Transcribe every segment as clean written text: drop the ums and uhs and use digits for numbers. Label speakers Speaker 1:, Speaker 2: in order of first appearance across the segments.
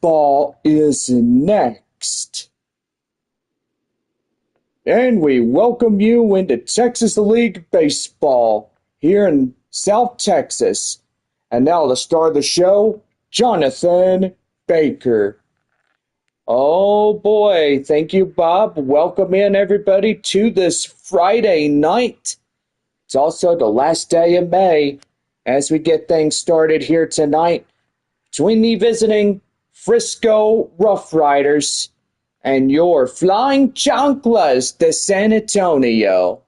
Speaker 1: Baseball is next. And we welcome you into Texas League Baseball here in South Texas. And now the star of the show, Jonathan Baker. Oh boy, thank you, Bob. Welcome in everybody to this Friday night. It's also the last day of May as we get things started here tonight between the visiting Frisco RoughRiders and your Flying Chanclas de San Antonio.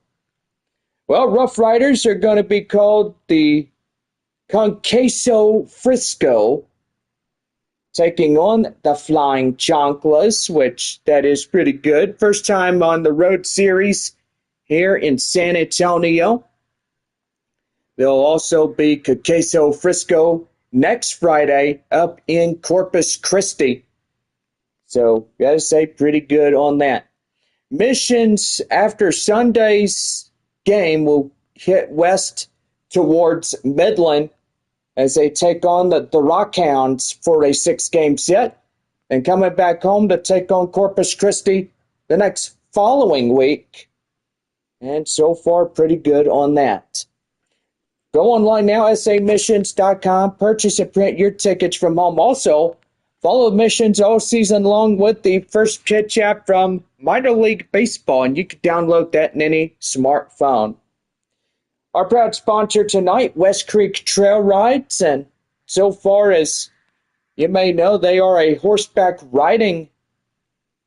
Speaker 1: Well, RoughRiders are going to be called the Conqueso Frisco, taking on the Flying Chanclas, which that is pretty good. First time on the road series here in San Antonio. There'll also be Conqueso Frisco next Friday up in Corpus Christi. So, gotta say, pretty good on that. Missions after Sunday's game will hit west towards Midland as they take on the Rockhounds for a 6-game set. And coming back home to take on Corpus Christi the next following week. And so far, pretty good on that. Go online now, samissions.com. Purchase and print your tickets from home. Also, follow Missions all season long with the First Pitch app from Minor League Baseball, and you can download that in any smartphone. Our proud sponsor tonight, West Creek Trail Rides, and so far as you may know, they are a horseback riding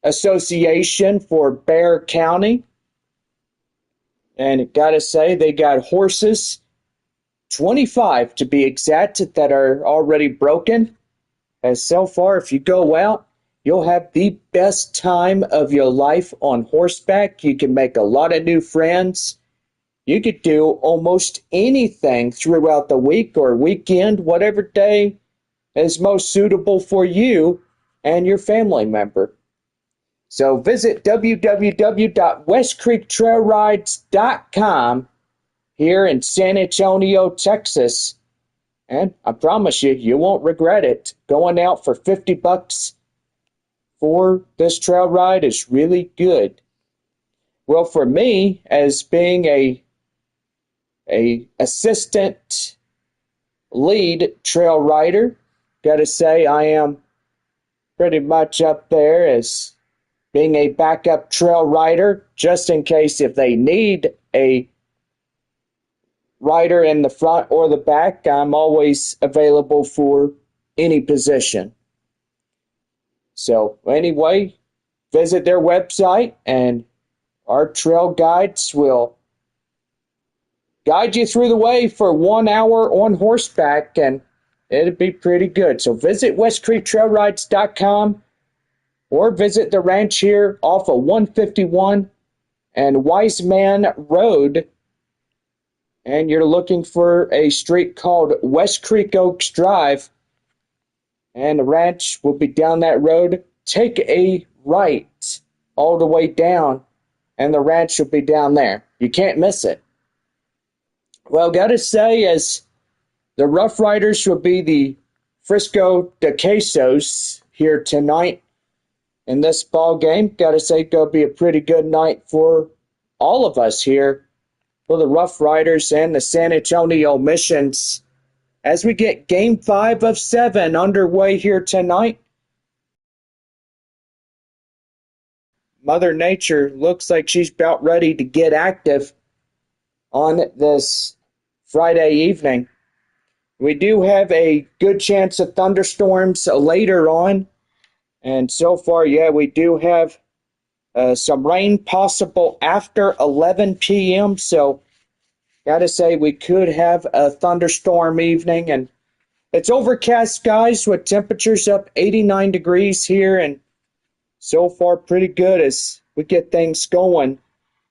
Speaker 1: association for Bexar County. And gotta say, they got horses, 25 to be exact, that are already broken. As so far, if you go out, you'll have the best time of your life on horseback. You can make a lot of new friends. You could do almost anything throughout the week or weekend, whatever day is most suitable for you and your family member. So visit www.westcreektrailrides.com here in San Antonio, Texas. And I promise you, you won't regret it. Going out for $50 for this trail ride is really good. Well, for me, as being a assistant lead trail rider, gotta say I am pretty much up there as being a backup trail rider, just in case if they need a rider in the front or the back, I'm always available for any position. So anyway, visit their website and our trail guides will guide you through the way for 1 hour on horseback, and it'll be pretty good. So visit westcreektrailrides.com or visit the ranch here off of 151 and Wiseman Road. And you're looking for a street called West Creek Oaks Drive. And the ranch will be down that road. Take a right all the way down, and the ranch will be down there. You can't miss it. Well, gotta say, as the RoughRiders will be the Frisco de Quesos here tonight in this ball game, gotta say, gonna be a pretty good night for all of us here for the RoughRiders and the San Antonio Missions as we get Game 5 of 7 underway here tonight. Mother Nature looks like she's about ready to get active on this Friday evening. We do have a good chance of thunderstorms later on. And so far, yeah, we do have some rain possible after 11 p.m. So, gotta say, we could have a thunderstorm evening. And it's overcast skies with temperatures up 89 degrees here. And so far, pretty good as we get things going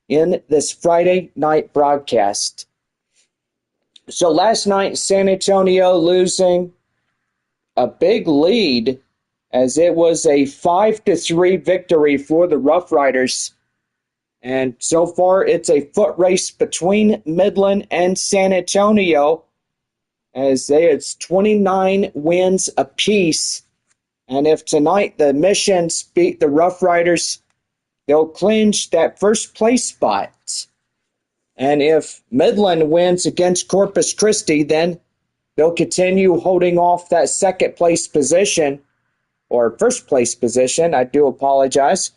Speaker 1: in this Friday night broadcast. So last night, San Antonio losing a big lead as it was a 5-3 victory for the RoughRiders. And so far, it's a foot race between Midland and San Antonio, as it's 29 wins apiece And if tonight the Missions beat the RoughRiders, they'll clinch that first place spot. And if Midland wins against Corpus Christi, then they'll continue holding off that second place position, or first place position, I do apologize.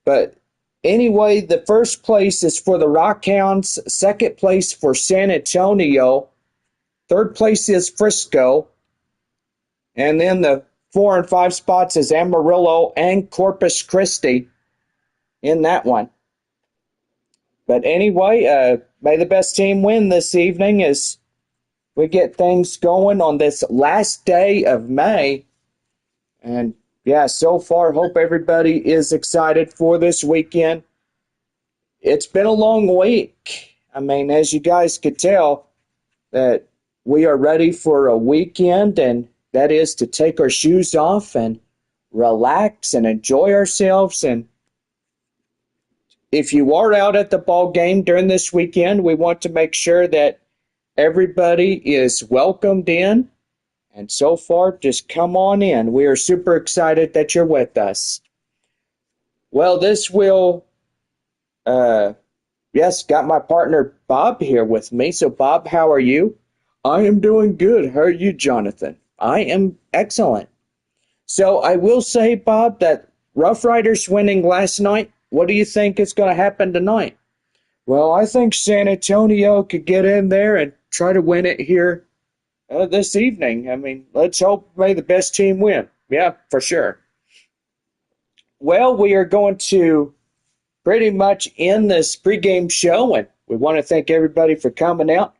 Speaker 1: But anyway, the first place is for the Rockhounds, second place for San Antonio, third place is Frisco, and then the 4 and 5 spots is Amarillo and Corpus Christi in that one. But anyway, may the best team win this evening as we get things going on this last day of May. And yeah, so far, hope everybody is excited for this weekend. It's been a long week. I mean, as you guys could tell, that we are ready for a weekend, and that is to take our shoes off and relax and enjoy ourselves. And if you are out at the ball game during this weekend, we want to make sure that everybody is welcomed in. And so far, just come on in. We are super excited that you're with us. Well, this will, yes, got my partner Bob here with me. So, Bob, how are you? I am doing good. How are you, Jonathan? I am excellent. So, I will say, Bob, that RoughRiders winning last night, what do you think is going to happen tonight? Well, I think San Antonio could get in there and try to win it here this evening. I mean, let's hope may the best team win. Yeah, for sure. Well, we are going to pretty much end this pregame show, and we want to thank everybody for coming out.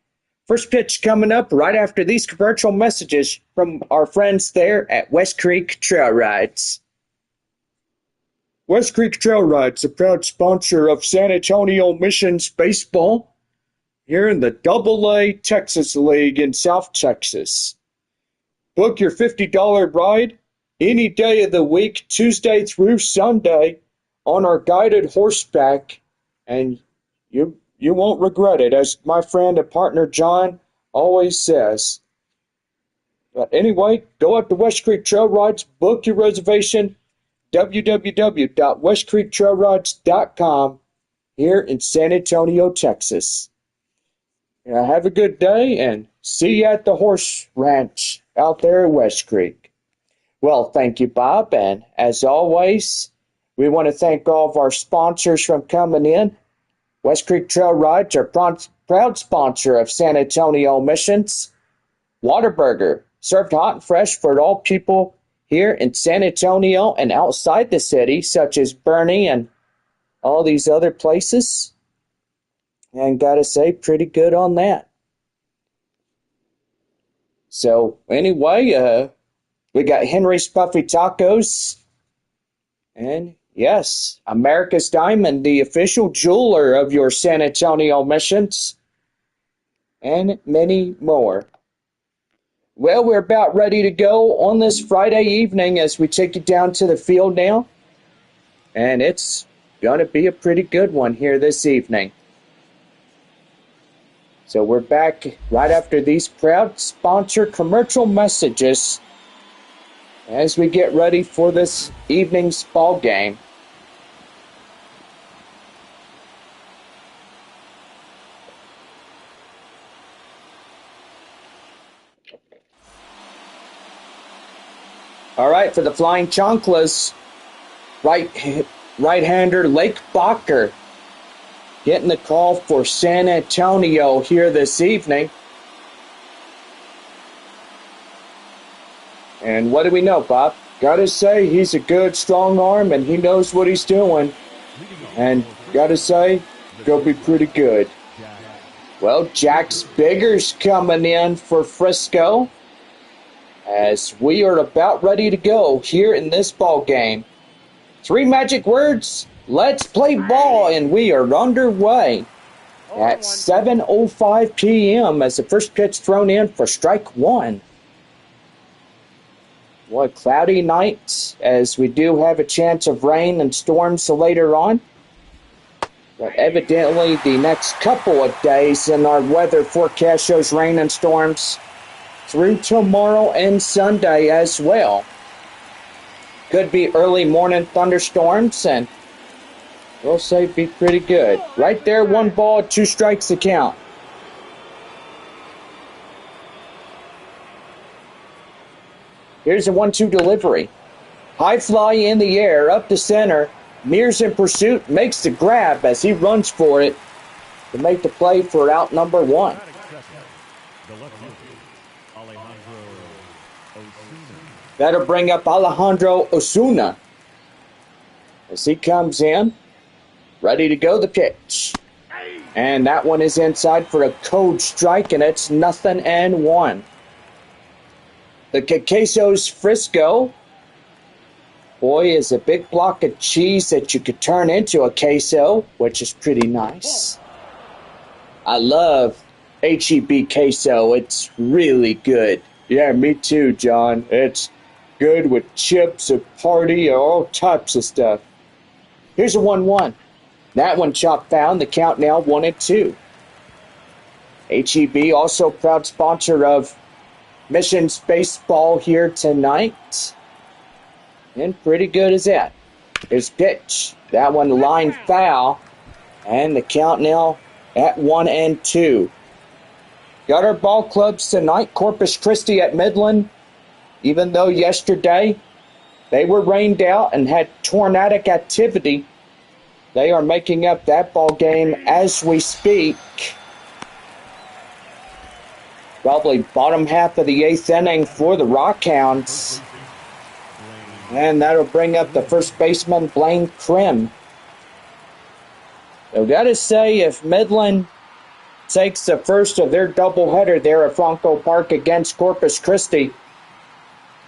Speaker 1: First pitch coming up right after these commercial messages from our friends there at West Creek Trail Rides. West Creek Trail Rides, a proud sponsor of San Antonio Missions Baseball here in the AA Texas League in South Texas. Book your $50 ride any day of the week, Tuesday through Sunday, on our guided horseback, and you won't regret it, as my friend and partner John always says. But anyway, go up to West Creek Trail Rides, book your reservation, www.westcreektrailrides.com here in San Antonio, Texas. Have a good day, and see you at the horse ranch out there at West Creek. Well, thank you, Bob, and as always, we want to thank all of our sponsors from coming in. West Creek Trail Rides are proud sponsor of San Antonio Missions. Whataburger, served hot and fresh for all people here in San Antonio and outside the city, such as Bernie and all these other places. And gotta say, pretty good on that. So anyway, we got Henry's Puffy Tacos. And yes, America's Diamond, the official jeweler of your San Antonio Missions. And many more. Well, we're about ready to go on this Friday evening as we take you down to the field now. And it's going to be a pretty good one here this evening. So we're back right after these proud sponsor commercial messages as we get ready for this evening's ball game. All right, for the Flying Chanclas, right-hander Lake Bacher getting the call for San Antonio here this evening. And what do we know, Bob? Gotta say, he's a good, strong arm, and he knows what he's doing. And gotta say, gonna be pretty good. Well, Jax Bigger's coming in for Frisco as we are about ready to go here in this ball game. 3 magic words. Let's play ball, and we are underway at 7:05 p.m. as the first pitch thrown in for strike one. What cloudy nights, as we do have a chance of rain and storms later on. But evidently the next couple of days in our weather forecast shows rain and storms through tomorrow and Sunday as well. Could be early morning thunderstorms, and we'll say be pretty good. Right there, 1 ball, 2 strikes to count. Here's a 1-2 delivery. High fly in the air, up the center. Mears in pursuit, makes the grab as he runs for it to make the play for out number 1. That'll bring up Alejandro Osuna as he comes in, ready to go the pitch. And that one is inside for a code strike, and it's 0-1. The Quesos Frisco, boy, is a big block of cheese that you could turn into a queso, which is pretty nice. I love HEB queso. It's really good. Yeah, me too, John. It's good with chips, a party, all types of stuff. Here's a 1-1. That one chopped foul. The count now 1-2. HEB also proud sponsor of Missions Baseball here tonight. And pretty good as that. Here's pitch. That one line foul. And the count now at 1-2. Got our ball clubs tonight. Corpus Christi at Midland. Even though yesterday they were rained out and had tornadic activity, they are making up that ball game as we speak. Probably bottom half of the 8th inning for the Rockhounds. And that'll bring up the first baseman, Blaine Krim. I've got to say, if Midland takes the first of their doubleheader there at Franco Park against Corpus Christi,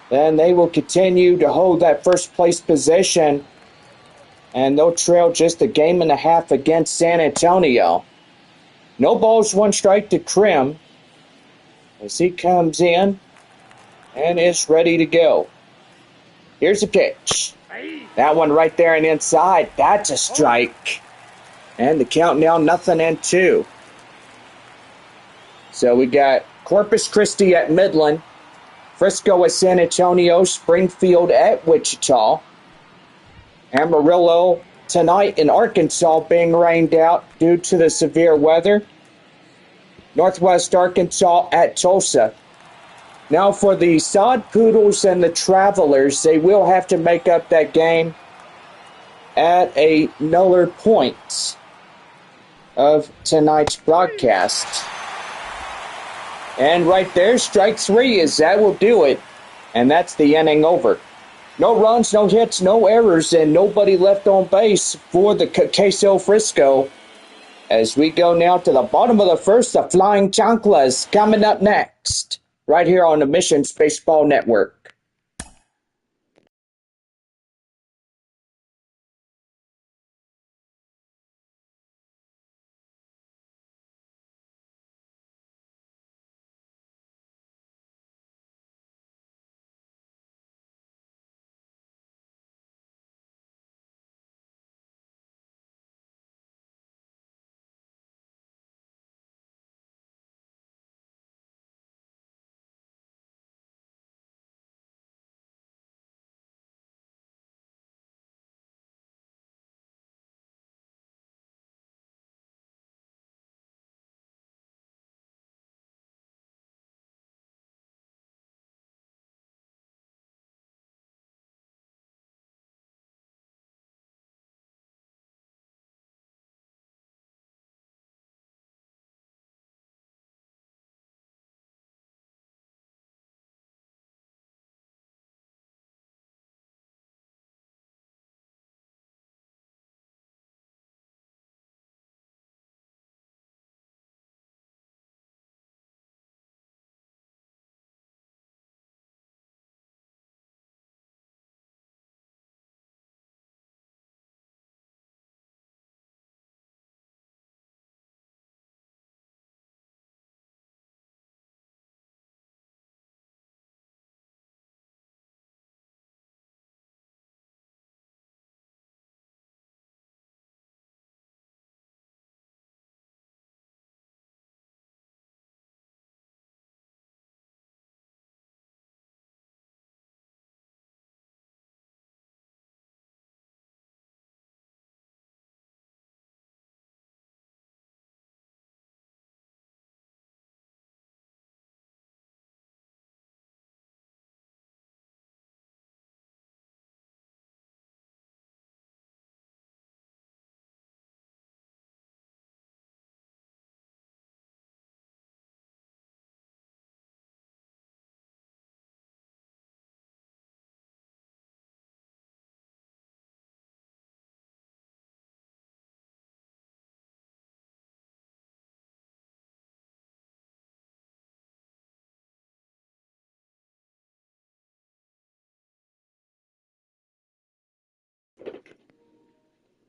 Speaker 1: then they will continue to hold that first place position, and they'll trail just a game and a half against San Antonio. No balls, 1 strike to Krim as he comes in and is ready to go. Here's a pitch. That one right there and inside. That's a strike. And the count now 0-2. So we got Corpus Christi at Midland, Frisco at San Antonio, Springfield at Wichita, Amarillo tonight in Arkansas being rained out due to the severe weather, Northwest Arkansas at Tulsa. Now for the Sod Poodles and the Travelers, they will have to make up that game at another point of tonight's broadcast. And right there, strike 3 is that will do it. And that's the inning over. No runs, no hits, no errors, and nobody left on base for the Queso Frisco. As we go now to the bottom of the first, the Flying Chanclas coming up next, right here on the Missions Baseball Network.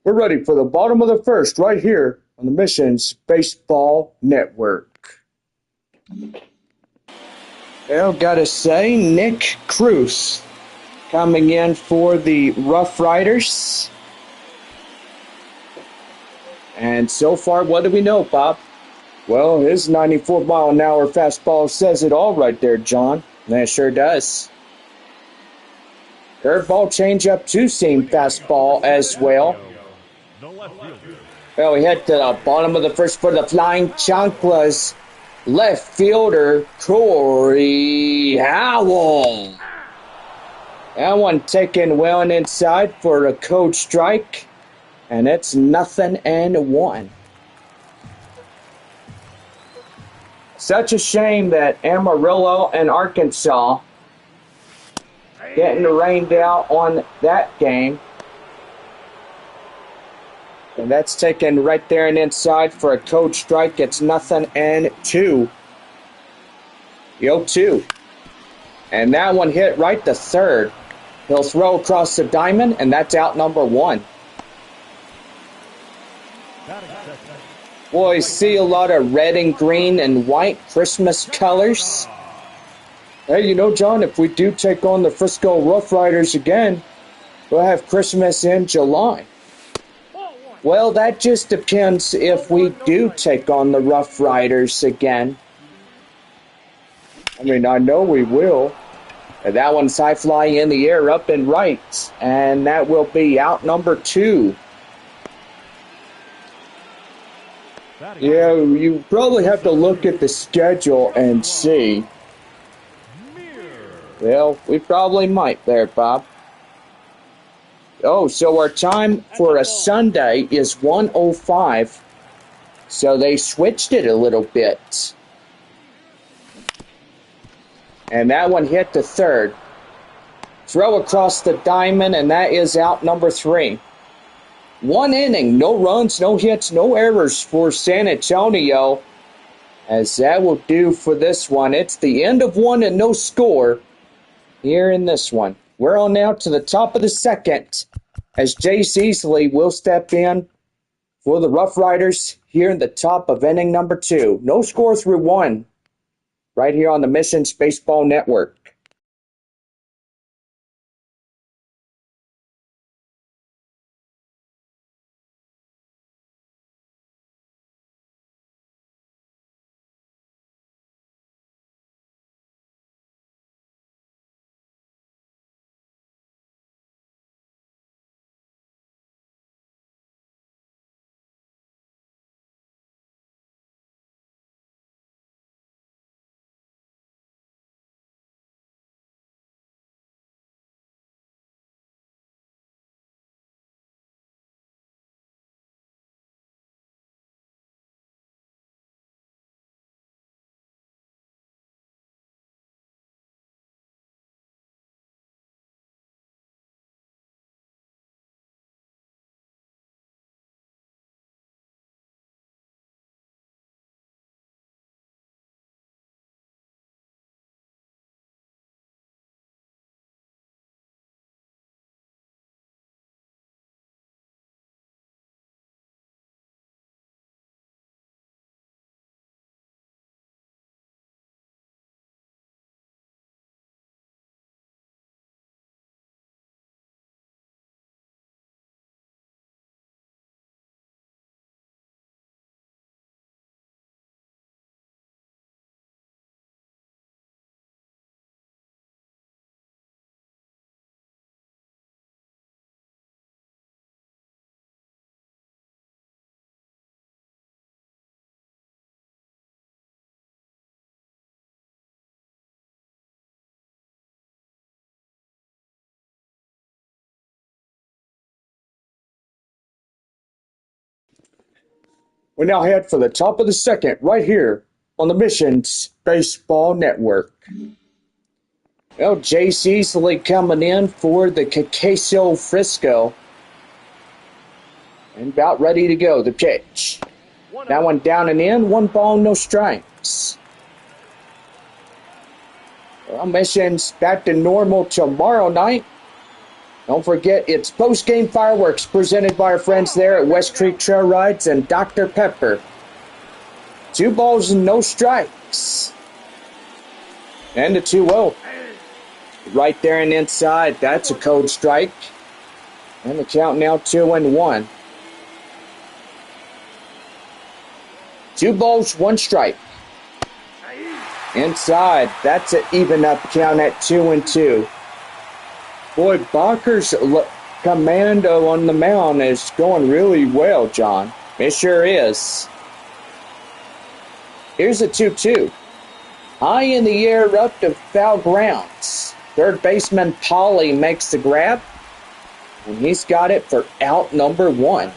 Speaker 1: We're ready for the bottom of the first right here on the Missions Baseball Network. Well, gotta say, Nick Cruz coming in for the RoughRiders. And so far, what do we know, Bob? Well, his 94-mile-an-hour fastball says it all right there, John. And it sure does. Curveball, changeup, two-seam fastball as well. Well, we head to the bottom of the first for the Flying Chanclas. Left fielder Corey Howell. That one taken well and inside for a code strike. And it's 0-1. Such a shame that Amarillo and Arkansas getting rained out on that game. And that's taken right there and inside for a code strike. It's 0-2. The 0-2. And that one hit right to third. He'll throw across the diamond, and that's out number 1. Boy, see a lot of red and green and white Christmas colors. Hey, you know, John, if we do take on the Frisco RoughRiders again, we'll have Christmas in July. Well, that just depends if we do take on the RoughRiders again. I mean, I know we will. And that one's high fly in the air, up and right. And that will be out number 2. Yeah, you probably have to look at the schedule and see. Well, we probably might there, Bob. Oh, so our time for a Sunday is 1:05. So they switched it a little bit. And that one hit to third. Throw across the diamond, and that is out number 3. 1 inning, no runs, no hits, no errors for San Antonio. As that will do for this one. It's the end of 1 and no score here in this one. We're on now to the top of the second as Jace Easley will step in for the RoughRiders here in the top of inning number 2. No score through 1 right here on the Missions Baseball Network. We now head for the top of the second right here on the Missions Baseball Network. Well, Jace Easley coming in for the Queso Frisco. And about ready to go, the pitch. That one down and in, 1 ball, no strikes. Well, Missions back to normal tomorrow night. Don't forget, it's post-game fireworks presented by our friends there at West Creek Trail Rides and Dr. Pepper. 2 balls and no strikes. And a 2-0. Right there and inside. That's a code strike. And the count now 2-1. 2 balls, 1 strike. Inside. That's an even up count at 2-2. Boy, Bacher's commando on the mound is going really well, John. It sure is. Here's a 2-2. High in the air up to foul grounds. Third baseman Polly makes the grab. And he's got it for out number 1.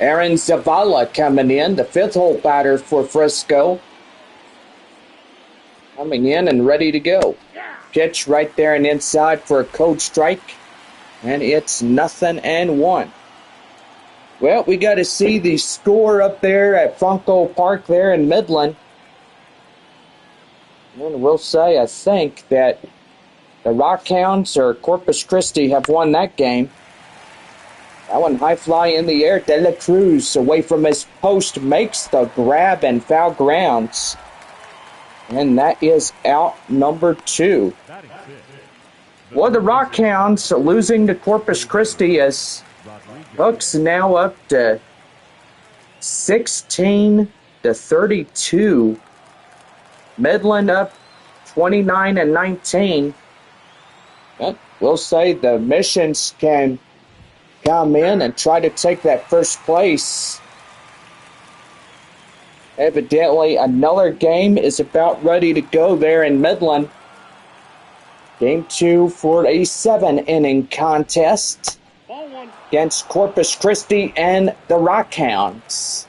Speaker 1: Aaron Zavala coming in, the 5th hole batter for Frisco. Coming in and ready to go. Pitch right there and inside for a code strike. And it's 0-1. Well, we got to see the score up there at Funko Park there in Midland. And we'll say, I think, that the Rockhounds or Corpus Christi have won that game. That one high fly in the air. De La Cruz away from his post makes the grab and foul grounds. And that is out number 2. Well, the Rockhounds losing to Corpus Christi as Bucks now up to 16-32. Midland up 29-19. But we'll say the Missions can come in and try to take that first place. Evidently, another game is about ready to go there in Midland. Game 2 for a 7-inning contest against Corpus Christi and the Rockhounds.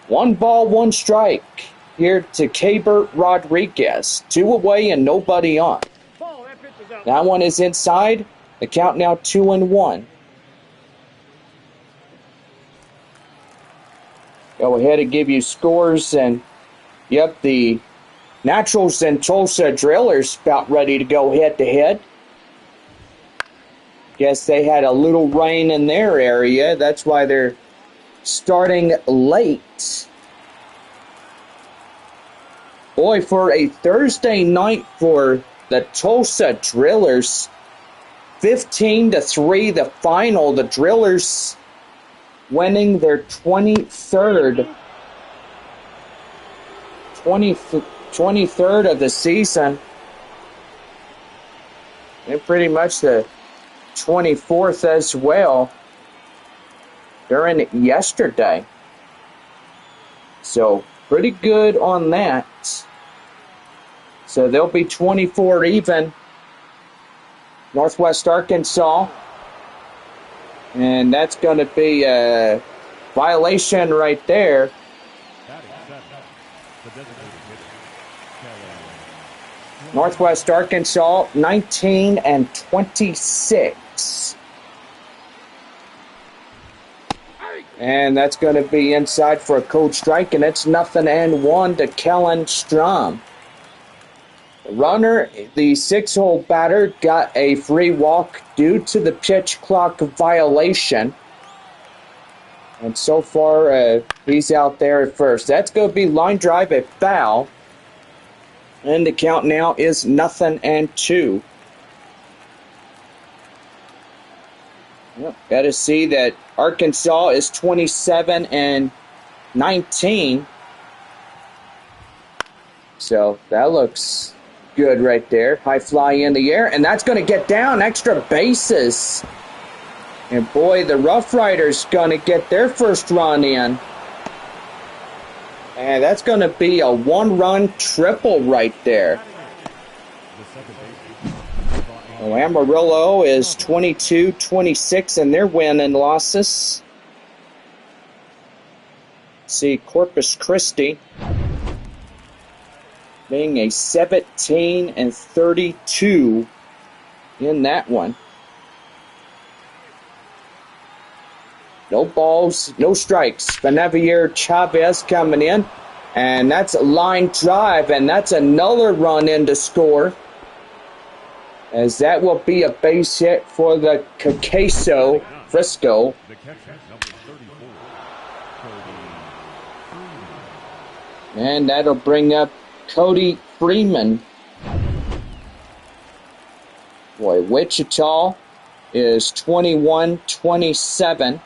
Speaker 1: 1 ball, 1 strike here to Caber Rodriguez. 2 away and nobody on. That one is inside. The count now 2-1. Go ahead and give you scores, and yep, the Naturals and Tulsa Drillers about ready to go head-to-head. Guess they had a little rain in their area. That's why they're starting late. Boy, for a Thursday night for the Tulsa Drillers, 15-3 the final. The Drillers winning their 23rd of the season, and pretty much the 24th as well during yesterday. So pretty good on that. So they'll be 24 even. Northwest Arkansas. And that's going to be a violation right there. Northwest Arkansas, 19-26. And that's going to be inside for a code strike, and it's 0-1 to Kellen Strom. The runner, the 6-hole batter, got a free walk due to the pitch clock violation. And so far, he's out there at first. That's going to be line drive, a foul. And the count now is 0-2. Yep, got to see that Arkansas is 27-19. So that looks good right there. High fly in the air, and that's going to get down. Extra bases. And boy, the RoughRiders going to get their first run in. And that's going to be a 1-run triple right there. Well, Amarillo is 22-26 in their win and losses. See, Corpus Christi being a 17-32 in that one. No balls, no strikes. Benavier Chavez coming in. And that's a line drive, and that's another run in to score. As that will be a base hit for the Frisco. And that'll bring up Cody Freeman. Boy, Wichita is 21-27.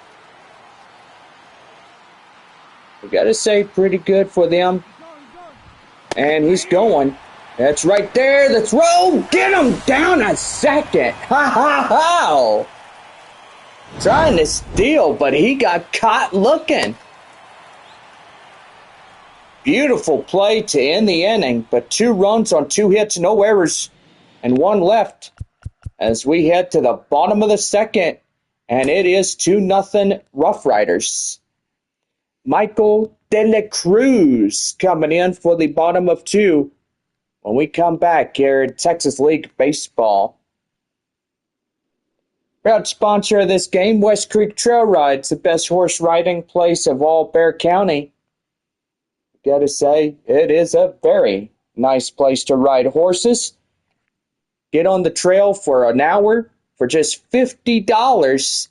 Speaker 1: We gotta say, pretty good for them. And he's going. That's right there. The throw. Get him down a second. Ha ha ha. Trying to steal, but he got caught looking. Beautiful play to end the inning, but 2 runs on 2 hits, no errors, and 1 left as we head to the bottom of the second, and it is 2-0 RoughRiders. Michael De La Cruz coming in for the bottom of 2 when we come back here in Texas League Baseball. Proud sponsor of this game, West Creek Trail Rides, the best horse riding place of all Bexar County. Gotta say, it is a very nice place to ride horses. Get on the trail for an hour for just $50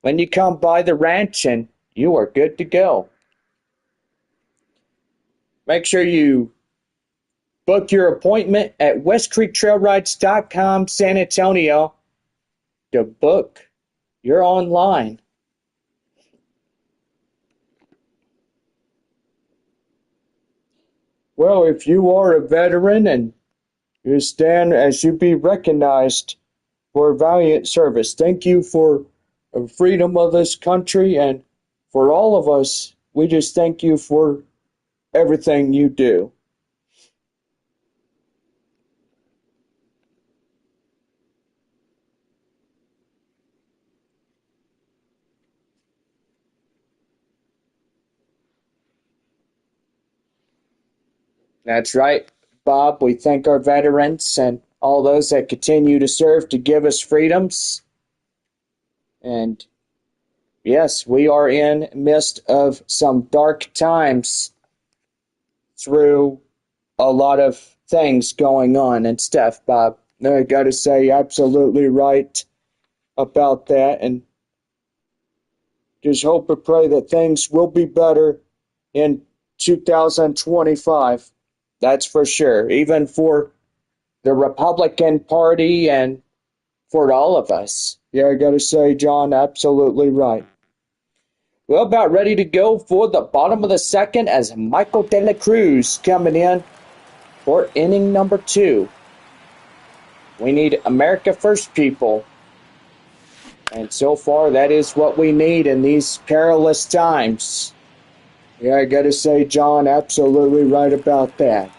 Speaker 1: when you come by the ranch, and you are good to go. Make sure you book your appointment at westcreektrailrides.com San Antonio to book your online. Well, if you are a veteran and you stand as you be recognized for valiant service, thank you for the freedom of this country, and for all of us, we just thank you for everything you do. That's right, Bob. We thank our veterans and all those that continue to serve to give us freedoms. And yes, we are in midst of some dark times through a lot of things going on and stuff, Bob. I got to say, absolutely right about that. And just hope and pray that things will be better in 2025. That's for sure, even for the Republican Party and for all of us. Yeah, I got to say, John, absolutely right. We're about ready to go for the bottom of the second as Michael De La Cruz coming in for inning number 2. We need America First, people. And so far, that is what we need in these perilous times. Yeah, I got to say, John, absolutely right about that.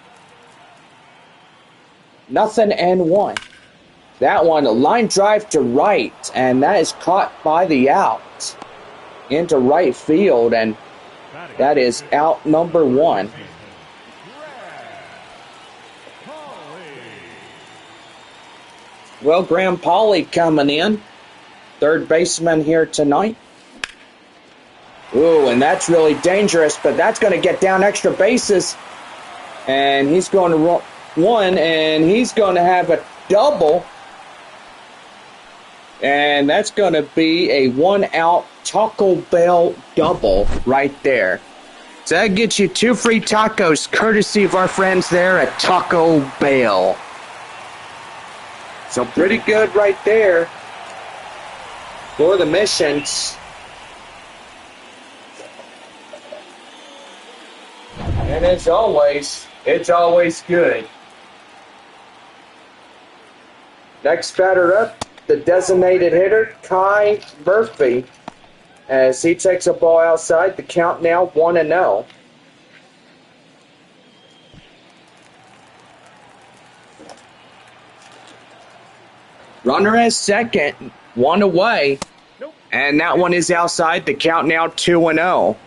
Speaker 1: 0-1. That one, a line drive to right, and that is caught by the out into right field, and that is out number 1. Well, Graham Pauly coming in, third baseman here tonight. Ooh, and that's really dangerous, but that's going to get down extra bases. And he's going to run one, and he's going to have a double. And that's going to be a 1-out Taco Bell double right there. So that gets you 2 free tacos, courtesy of our friends there at Taco Bell. So pretty good right there for the Missions. And as always, it's always good. Next batter up, the designated hitter, Kai Murphy, as he takes a ball outside. The count now 1-0. Runner at second, 1 away, and that one is outside. The count now 2-0.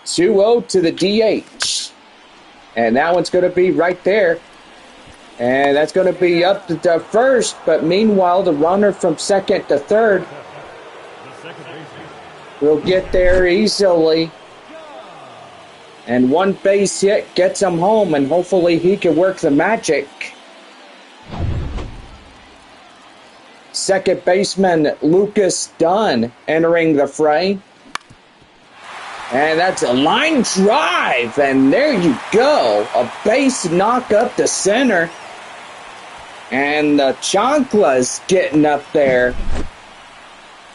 Speaker 1: 2-0 to the DH. And that one's going to be right there. And that's going to be up to first, but meanwhile, the runner from second to third will get there easily. And one base hit gets him home, and hopefully he can work the magic. Second baseman Lucas Dunn entering the fray. And that's a line drive, and there you go. A base knock up the center. And the Chancla's getting up there.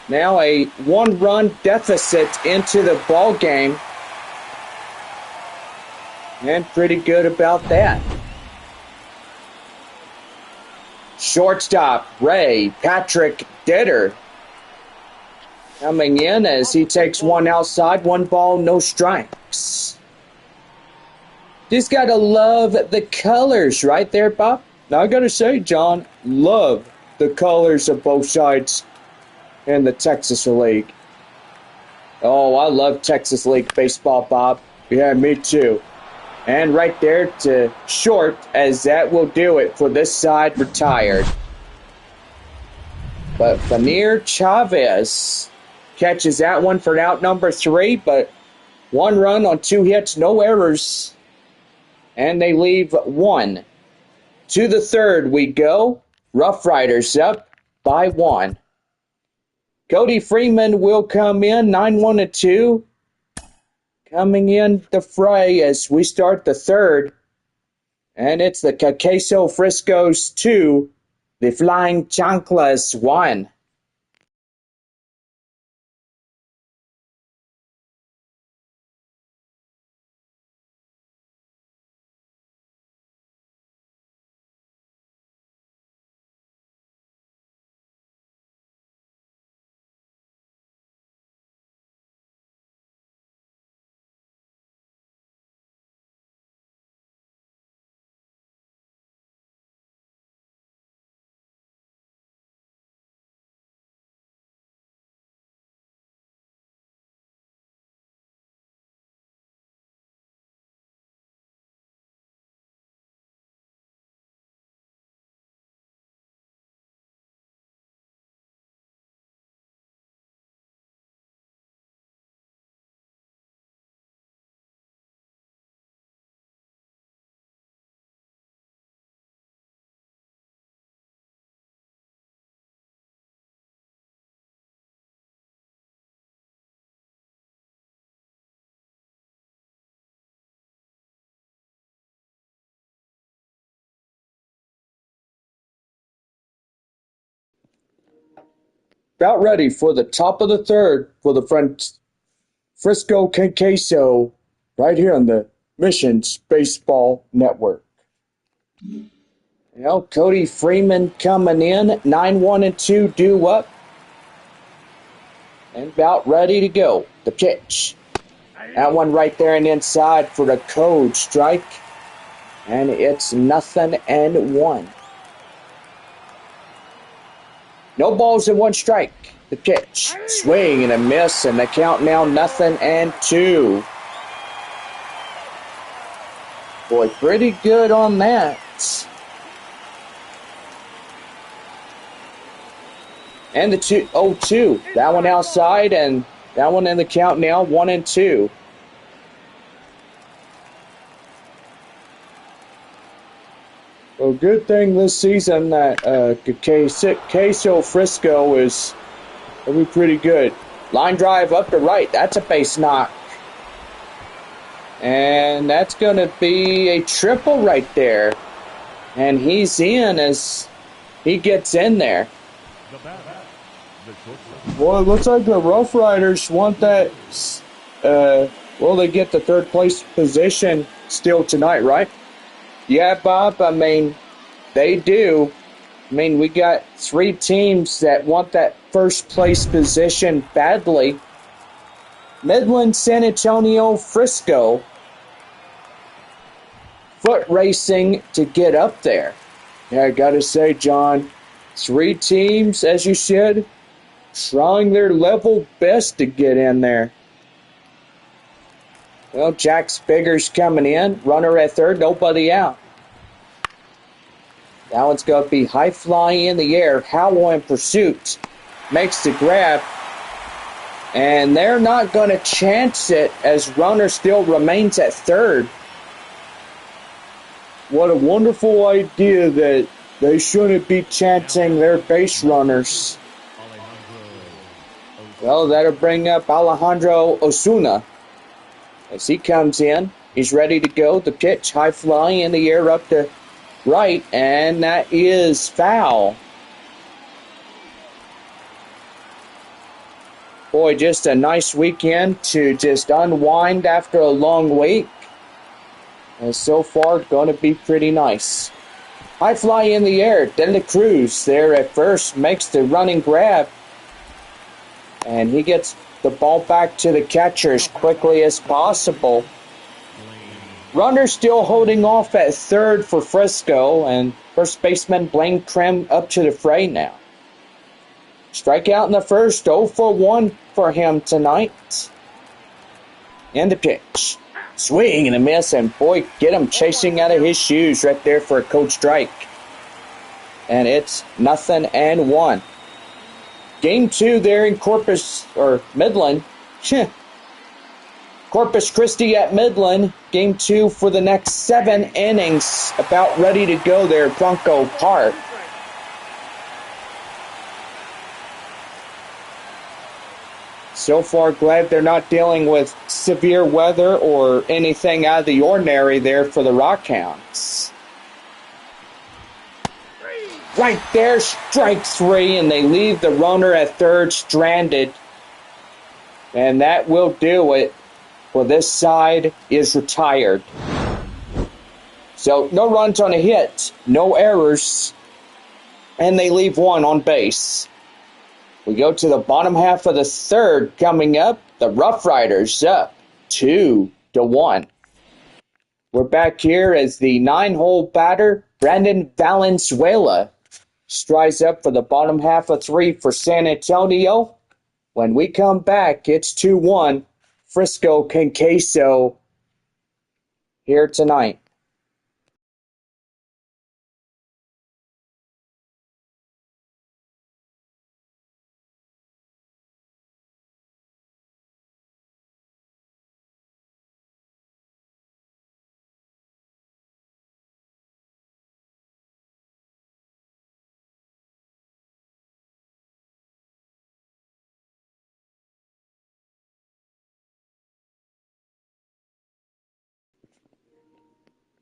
Speaker 1: Now a one-run deficit into the ball game. And pretty good about that. Shortstop Ray Patrick Ditter coming in as he takes one outside, 1 ball, no strikes. Just gotta love the colors right there, Bob. Now I gotta say, John, love the colors of both sides in the Texas League. Oh, I love Texas League baseball, Bob. Yeah, me too. And right there to short, as that will do it for this side, retired. But Vanir Chavez catches that one for out number 3, but 1 run on 2 hits, no errors. And they leave 1. To the third we go. RoughRiders up by 1. Cody Freeman will come in, 9-1-2. Coming in the fray as we start the third. And it's the Queso Frisco's 2, the Flying Chanclas 1. About ready for the top of the third for the Frisco Queso right here on the Missions Baseball Network. Well, Cody Freeman coming in, 9-1-2 due up. And about ready to go. The pitch. That one right there and inside for the code strike. And it's 0-1. No balls and 1 strike. The pitch. Swing and a miss, and the count now 0-2. Boy, pretty good on that. And the 2-0-2. That one outside, and that one in the count now 1-2. Well, good thing this season that Queso Frisco is pretty good. Line drive up to right. That's a base knock. And that's going to be a triple right there. And he's in as he gets in there. Well, it looks like the RoughRiders want that. They get the third place position still tonight, right? Yeah, Bob, I mean, they do. I mean, we got 3 teams that want that first place position badly. Midland, San Antonio, Frisco. Foot racing to get up there. Yeah, I gotta say, John, 3 teams, as you said, trying their level best to get in there. Well, Jack Spigger's coming in. Runner at third, nobody out. That one's going to be high fly in the air. Howell in pursuit. Makes the grab. And they're not going to chance it as runner still remains at third. What a wonderful idea that they shouldn't be chancing their base runners. Well, that'll bring up Alejandro Osuna. As he comes in, he's ready to go. The pitch, high fly in the air up to right, and that is foul. Boy, just a nice weekend to just unwind after a long week. And so far, going to be pretty nice. High fly in the air. De La Cruz there at first makes the running grab. And he gets the ball back to the catcher as quickly as possible. Runner still holding off at third for Frisco, and first baseman Blaine Krim up to the fray now. Strikeout in the first, 0 for 1 for him tonight. And the pitch. Swing and a miss, and boy, get him chasing out of his shoes right there for a cold strike. And it's 0-1. Game 2 there in Midland. Corpus Christi at Midland. Game 2 for the next 7 innings. About ready to go there at Bronco Park. So far, glad they're not dealing with severe weather or anything out of the ordinary there for the Rockhounds. Right there, strike 3, and they leave the runner at third stranded. And that will do it. Well, this side is retired. So, no runs on a hit, no errors, and they leave one on base. We go to the bottom half of the third coming up. The RoughRiders up 2-1. We're back here as the 9-hole batter, Brandon Valenzuela, strides up for the bottom half of 3 for San Antonio. When we come back, it's 2-1. Frisco Queso here tonight.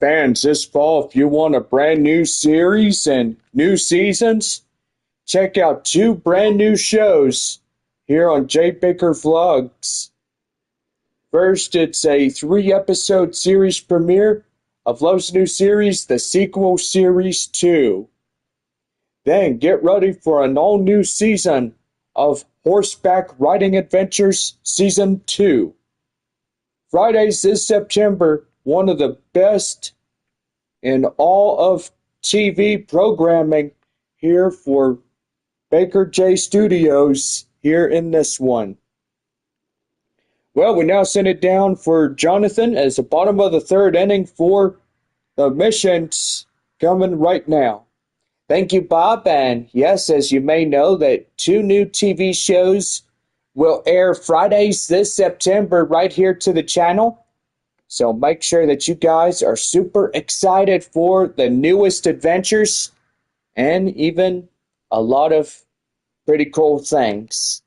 Speaker 1: Fans, this fall, if you want a brand new series and new seasons, check out 2 brand new shows here on Jay Baker Vlogs. First, it's a 3-episode series premiere of Love's new series, The Sequel Series 2. Then get ready for an all-new season of Horseback Riding Adventures Season 2. Fridays this September, one of the best in all of TV programming here for Baker J Studios here in this one. Well, we now send it down for Jonathan as the bottom of the third inning for the missions coming right now. Thank you, Bob. And yes, as you may know, that 2 new TV shows will air Fridays this September right here to the channel. So make sure that you guys are super excited for the newest adventures and even a lot of pretty cool things.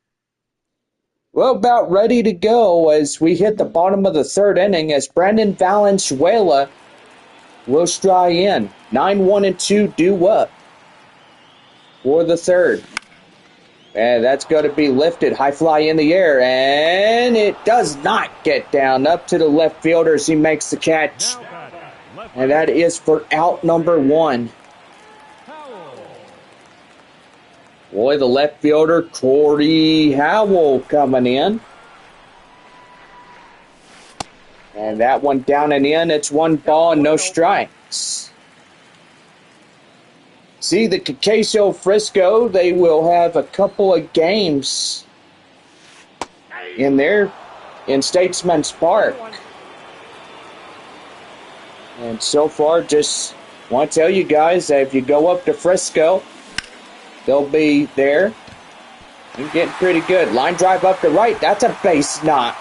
Speaker 1: Well, about ready to go as we hit the bottom of the third inning as Brandon Valenzuela will stride in. 9-1-2 due up for the third. And that's going to be lifted. High fly in the air. And it does not get down up to the left fielder as he makes the catch. And that is for out number 1. Boy, the left fielder, Corey Howell, coming in. And that one down and in. It's 1 ball and no strikes. See, the Queso Frisco, they will have a couple of games in there in Statesman's Park. And so far, just Want to tell you guys that if you go up to Frisco, they'll be there. You're getting pretty good. Line drive up to right. That's a base knock.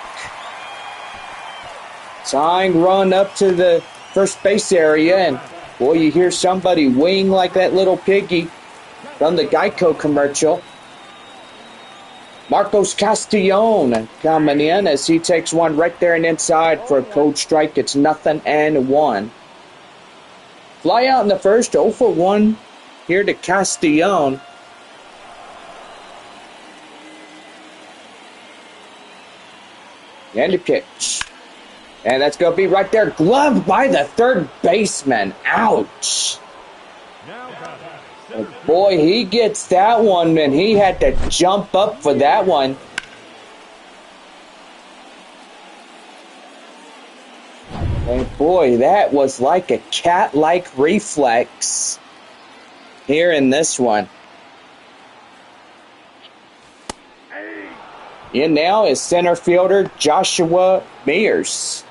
Speaker 1: Tying run up to the first base area, and boy, you hear somebody wing like that little piggy from the Geico commercial. Marcos Castellon coming in as he takes one right there and inside for a cold strike. It's 0-1. Fly out in the first, 0 for 1 here to Castellon. And the pitch. And that's going to be right there. Gloved by the third baseman. Ouch. And boy, he gets that one, and he had to jump up for that one. And boy, that was like a cat-like reflex here in this one. In now is center fielder Joshua Mears.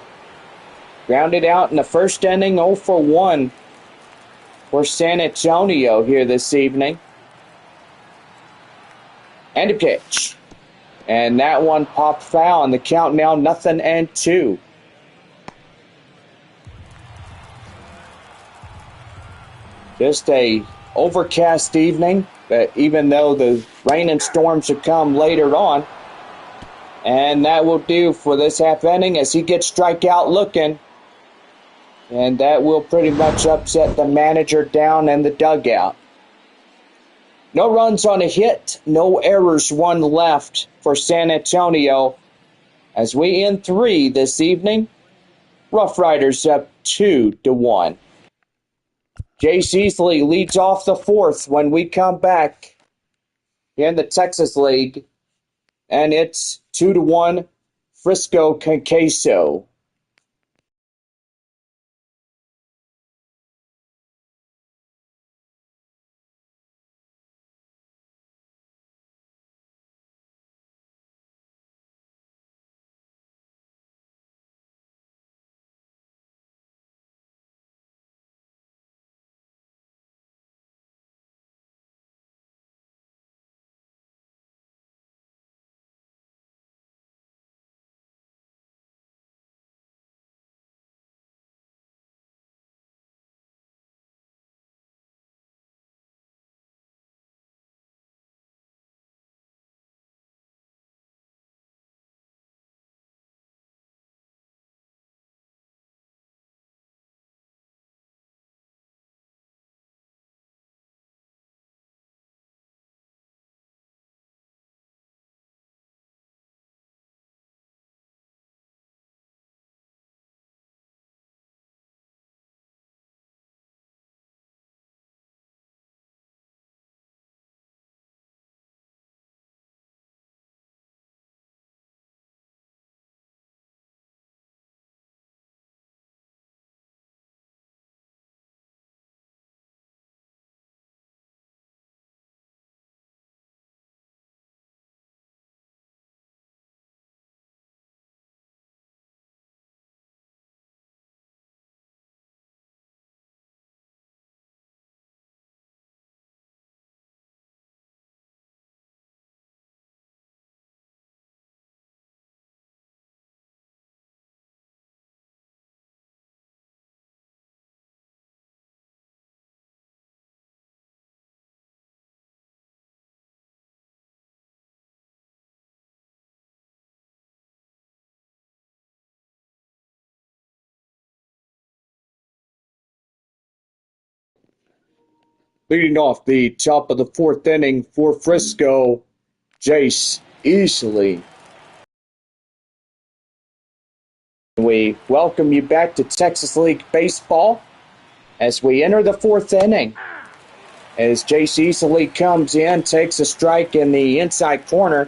Speaker 1: Grounded out in the first inning, 0 for 1 for San Antonio here this evening. And a pitch. And that one popped foul, and the count now 0-2. Just a overcast evening, but even though the rain and storms have come later on. And that will do for this half inning as he gets strikeout looking. And that will pretty much upset the manager down in the dugout. No runs on a hit, no errors, one left for San Antonio. As we end 3 this evening, RoughRiders up 2-1. Jace Easley leads off the 4th when we come back in the Texas League. And it's 2-1 Frisco Conqueso. Leading off the top of the 4th inning for Frisco, Jace Easley. We welcome you back to Texas League Baseball as we enter the 4th inning. As Jace Easley comes in, takes a strike in the inside corner,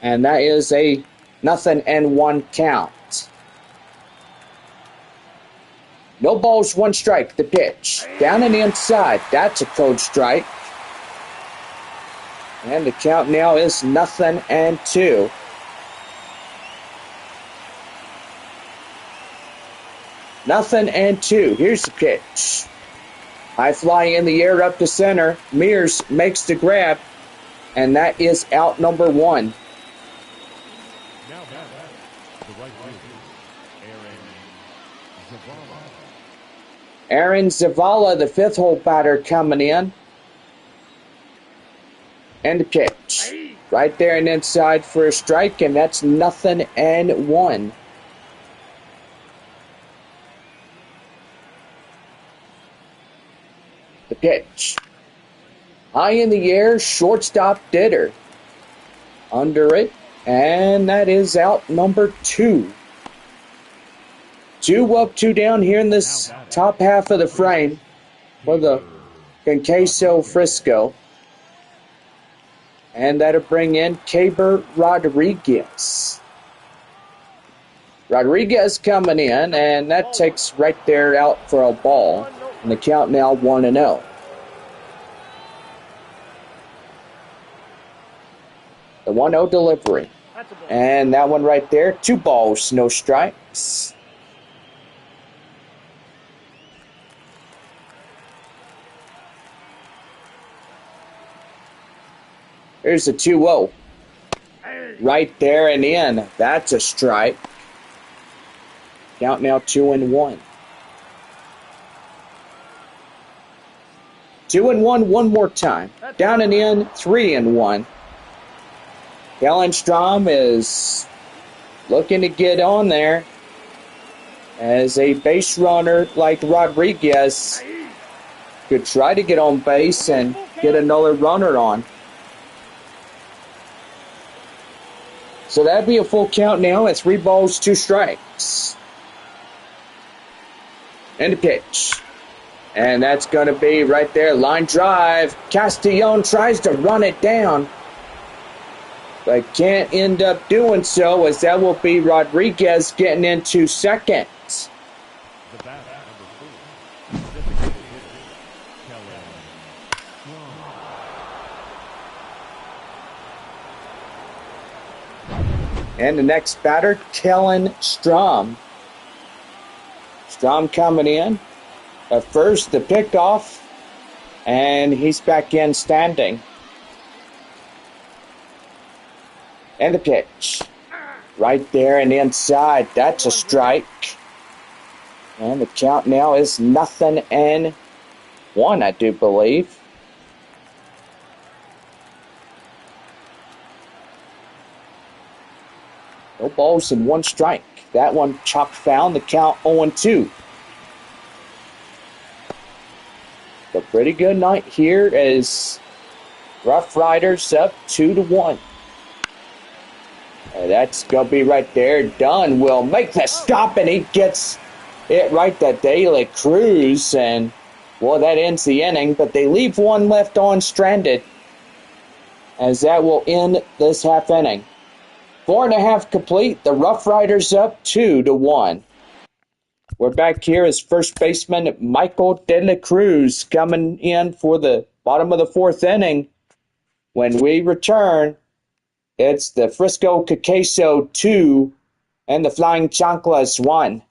Speaker 1: and that is a 0-1 count. No balls, 1 strike, the pitch. Down and inside, that's a cold strike. And the count now is 0-2. Nothing and 2. Here's the pitch. High fly in the air up to center. Mears makes the grab, and that is out number 1.
Speaker 2: Now back, the right fielder,
Speaker 1: Aaron Zavala, the 5th hole batter, coming in. And the pitch. Right there and inside for a strike, and that's 0-1. The pitch. High in the air, shortstop Ditter. Under it, and that is out number 2. 2 up, 2 down here in this top half of the frame for the Conceição Frisco. And that'll bring in Caber Rodriguez. Rodriguez coming in, and that takes right there out for a ball. And the count now 1-0. The 1-0 delivery. And that one right there, 2 balls, no strikes. Here's a 2-0. Right there and in. That's a strike. Count now 2-1. 2-1 one more time. Down and in, 3-1. Kellenstrom is looking to get on there as a base runner like Rodriguez could try to get on base and get another runner on. So that'd be a full count now at 3 balls, 2 strikes. And a pitch. And that's going to be right there, line drive. Castellon tries to run it down, but can't end up doing so, as that will be Rodriguez getting into second.
Speaker 2: the bat, number 4, designated hitter,
Speaker 1: And the next batter, Kellen Strom. Strom coming in. At first, the pickoff, and he's back in standing. And the pitch. Right there and inside. That's a strike. And the count now is 0-1, I do believe. No balls and 1 strike. That one chopped foul. The count 0-2. A pretty good night here as RoughRiders up 2-1. And that's going to be right there. Dunn will make the stop, and he gets it right to De La Cruz. And, well, that ends the inning, but they leave 1 left on stranded, as that will end this half inning. 4.5 complete. The RoughRiders up 2-1. We're back here as first baseman Michael De La Cruz coming in for the bottom of the 4th inning. When we return, it's the Frisco Conceição 2 and the Flying Chanclas 1.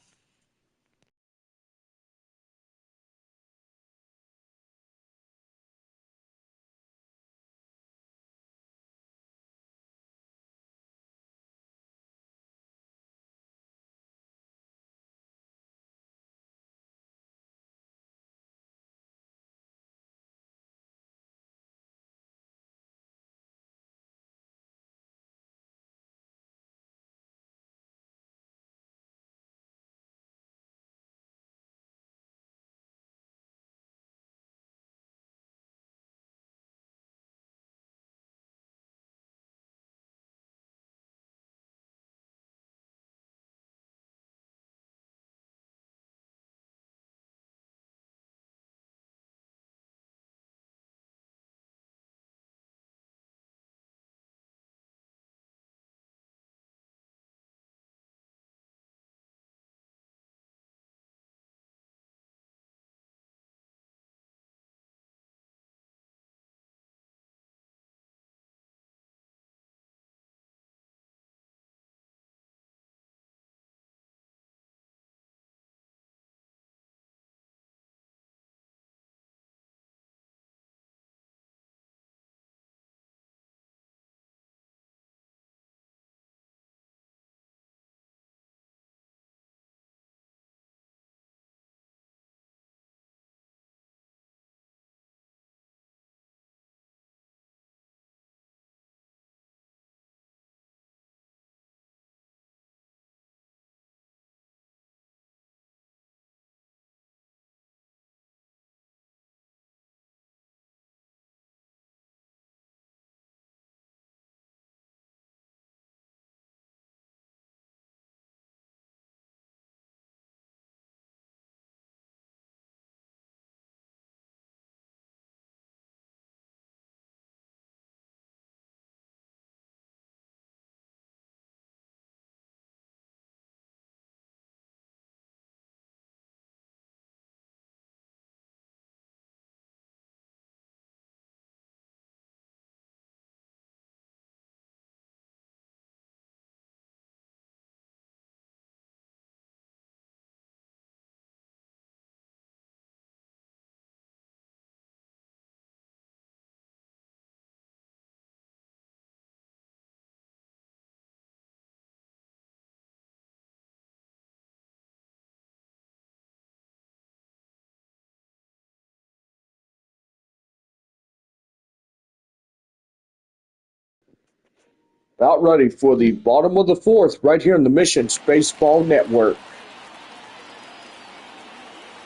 Speaker 1: About ready for the bottom of the fourth right here in the Missions Baseball Network.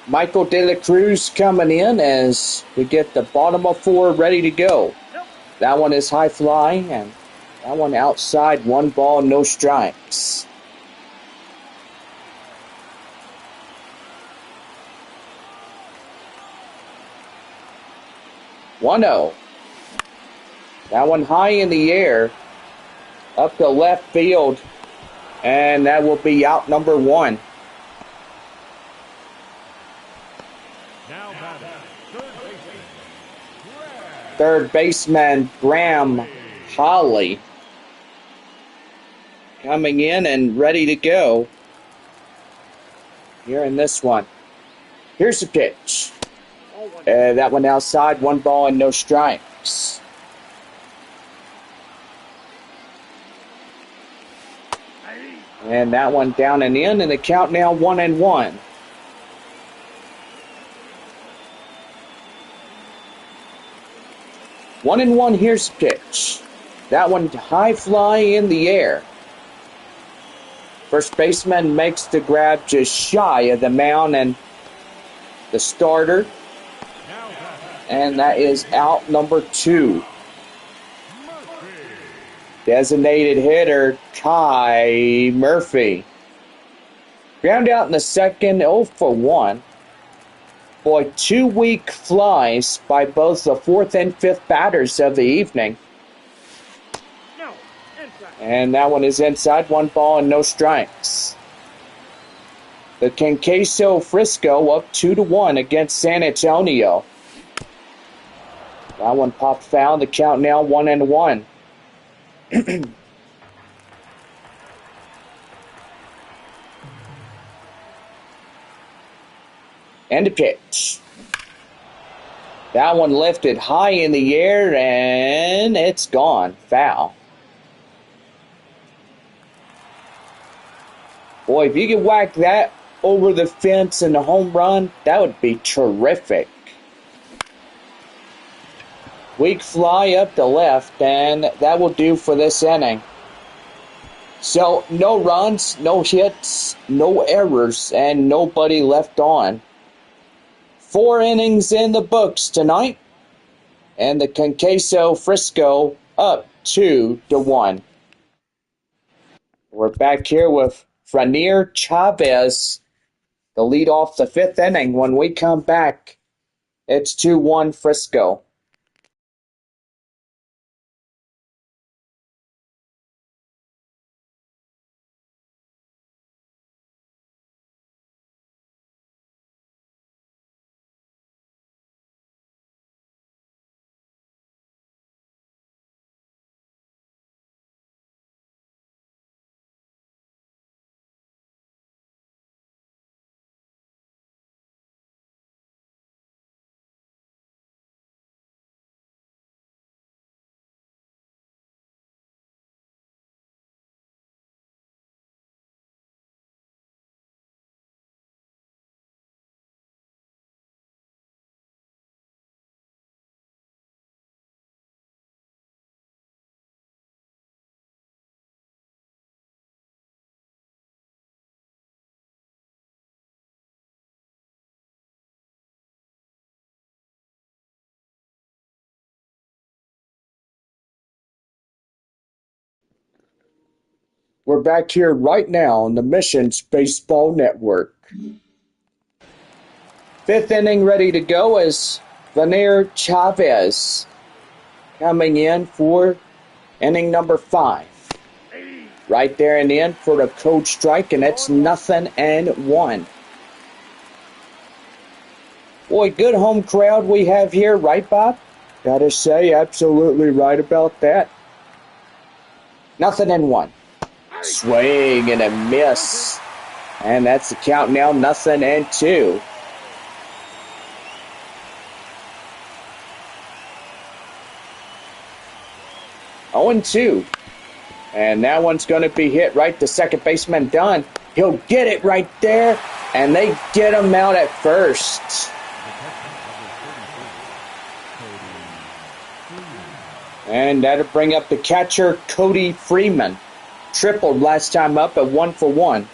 Speaker 1: Michael De La Cruz coming in as we get the bottom of four ready to go. That one is high fly, and that one outside, 1 ball, no strikes. One 0. That one high in the air, up to left field, and that will be out number 1.
Speaker 2: Now batting,
Speaker 1: Third baseman Graham Holly coming in and ready to go here in this one. Here's the pitch. That one outside, 1 ball and no strikes. And that one down and in, and the count now 1-1. One and one, here's the pitch. That one high fly in the air. First baseman makes the grab just shy of the mound and the starter. And that is out number 2. Designated hitter Kai Murphy. Ground out in the second, 0 for 1. Boy, 2 weak flies by both the 4th and 5th batters of the evening. And that one is inside, 1 ball and no strikes. The Queso Frisco up 2-1 against San Antonio. That one popped foul. The count now 1-1. And the pitch. That one lifted high in the air and it's gone. Foul. Boy, if you could whack that over the fence in the home run, that would be terrific. Weak fly up the left, and that will do for this inning. So, no runs, no hits, no errors, and nobody left on. 4 innings in the books tonight, and the Queso Frisco up 2-1. We're back here with Franier Chavez to lead off the 5th inning. When we come back, it's 2-1 Frisco. We're back here right now on the Missions Baseball Network. 5th inning ready to go as Franier Chavez coming in for inning number 5. Right there and in for the code strike, and it's 0-1. Boy, good home crowd we have here, right, Bob? Gotta say, absolutely right about that. 0-1. Swing and a miss. And that's the count now, 0-2. Oh, 2. And that one's going to be hit right to second baseman Dunn. He'll get it right there, and they get him out at first. And that'll bring up the catcher, Cody Freeman. Tripled last time up at 1-for-1.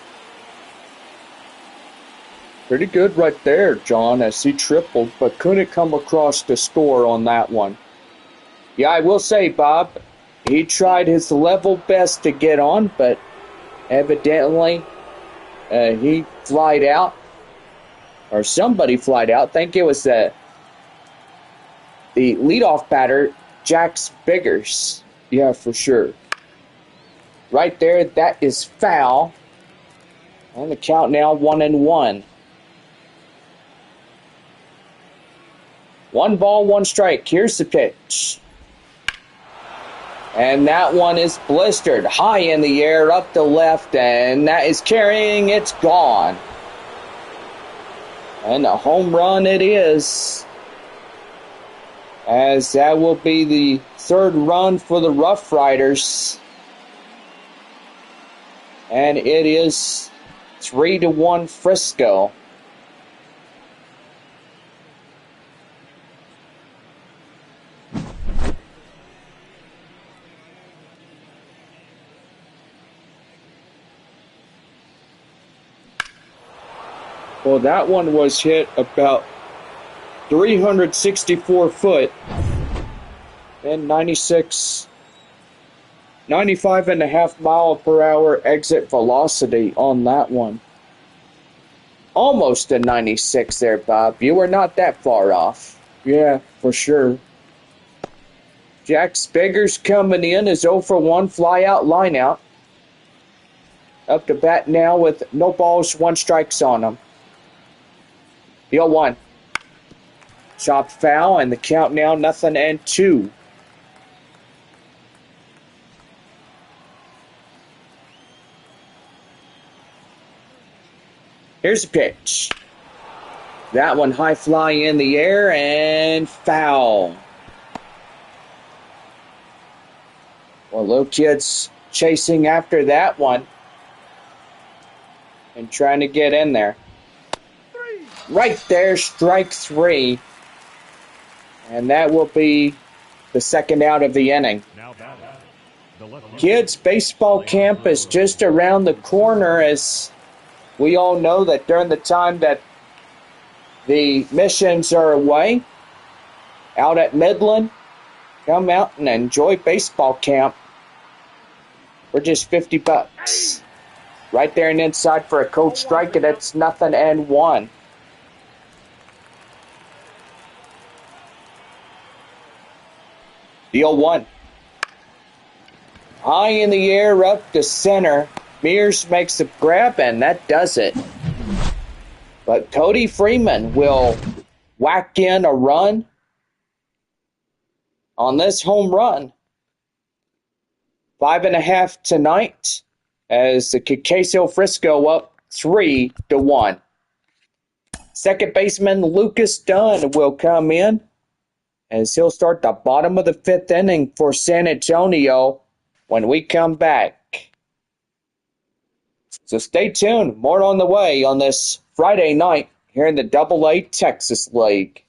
Speaker 1: Pretty good right there, John, as he tripled, but couldn't come across the score on that one. Yeah, I will say, Bob, he tried his level best to get on, but evidently he flied out, or somebody flied out. I think it was the leadoff batter, Jack Biggers. Yeah, for sure. Right there, that is foul. On the count now, 1-1. 1 ball, 1 strike. Here's the pitch. And that one is blistered high in the air up the left, and that is carrying. It's gone. And a home run it is, as that will be the 3rd run for the RoughRiders. And it is 3-1 Frisco. Well, that one was hit about 364 foot and 95.5 mile per hour exit velocity on that one. Almost a 96 there, Bob. You were not that far off. Yeah, for sure. Jack Biggers coming in is 0-for-1 fly out line out. Up to bat now with no balls, 1 strikes on him. The 0-1. Chopped foul, and the count now 0-2. Here's the pitch. That one high fly in the air and foul. Well, little kid's chasing after that one and trying to get in there. Right there, strike 3. And that will be the 2nd out of the inning. Kids' baseball camp is just around the corner, as we all know that during the time that the missions are away, out at Midland, come out and enjoy baseball camp for just $50. Right there and inside for a cold strike, and it's 0-1. The 0-1. High in the air up to center. Mears makes the grab, and that does it. But Cody Freeman will whack in a run on this home run. 5.5 tonight, as the Queso Frisco up 3-1. Second baseman Lucas Dunn will come in, as he'll start the bottom of the 5th inning for San Antonio when we come back. So stay tuned. More on the way on this Friday night here in the AA Texas League.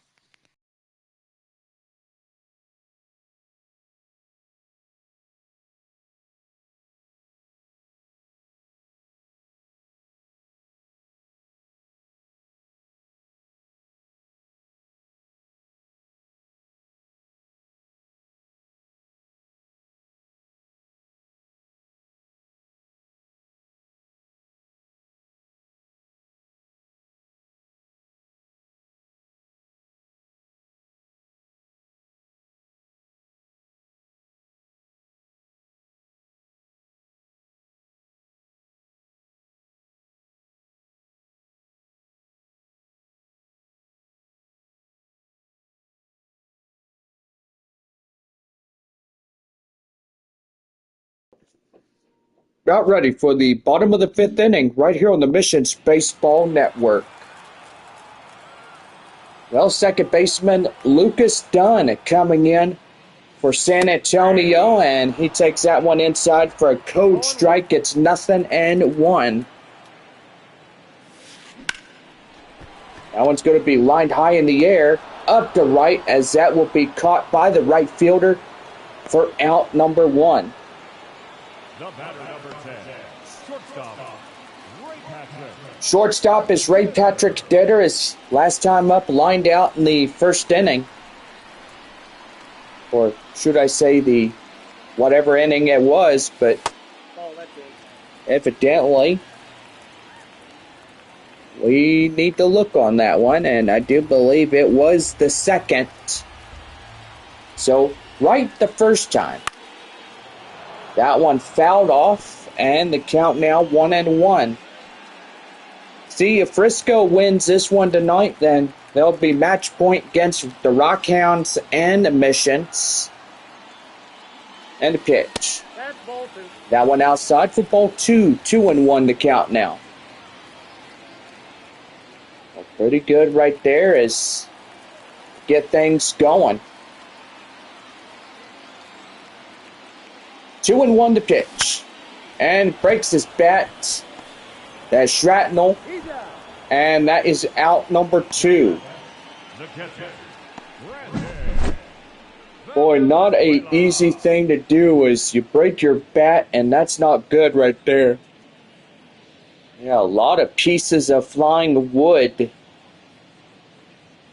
Speaker 1: About ready for the bottom of the 5th inning right here on the Missions Baseball Network. Well, second baseman Lucas Dunn coming in for San Antonio, and he takes that one inside for a cold strike. It's 0-1. That one's going to be lined high in the air, up to right, as that will be caught by the right fielder, for out number 1.
Speaker 2: The batter, number 10, shortstop, Ray Patrick.
Speaker 1: Shortstop is Ray Patrick Ditter. His last time up, lined out in the first inning. Or should I say the whatever inning it was, but evidently we need to look on that one, and I do believe it was the second. So, right the first time. That one fouled off, and the count now 1-1. See, if Frisco wins this one tonight, then there'll be match point against the Rockhounds and the Missions. And the pitch. That one outside for ball 2. 2-1 the count now. Well, pretty good right there as get things going. 2-1 to pitch. And breaks his bat. That's shrapnel. And that is out number 2.
Speaker 2: The catcher, Brandon.
Speaker 1: Boy, not a easy thing to do is you break your bat, and that's not good right there. Yeah, a lot of pieces of flying wood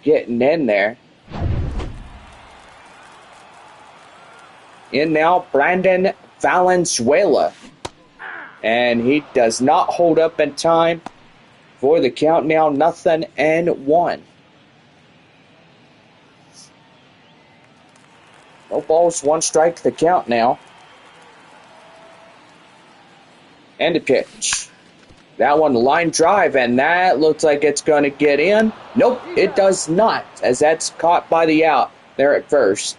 Speaker 1: getting in there. In now, Brandon Valenzuela. And he does not hold up in time for the count now 0-1. No balls, 1 strike the count now. And a pitch. That one line drive, and that looks like it's going to get in. Nope, it does not, as that's caught by the out there at first.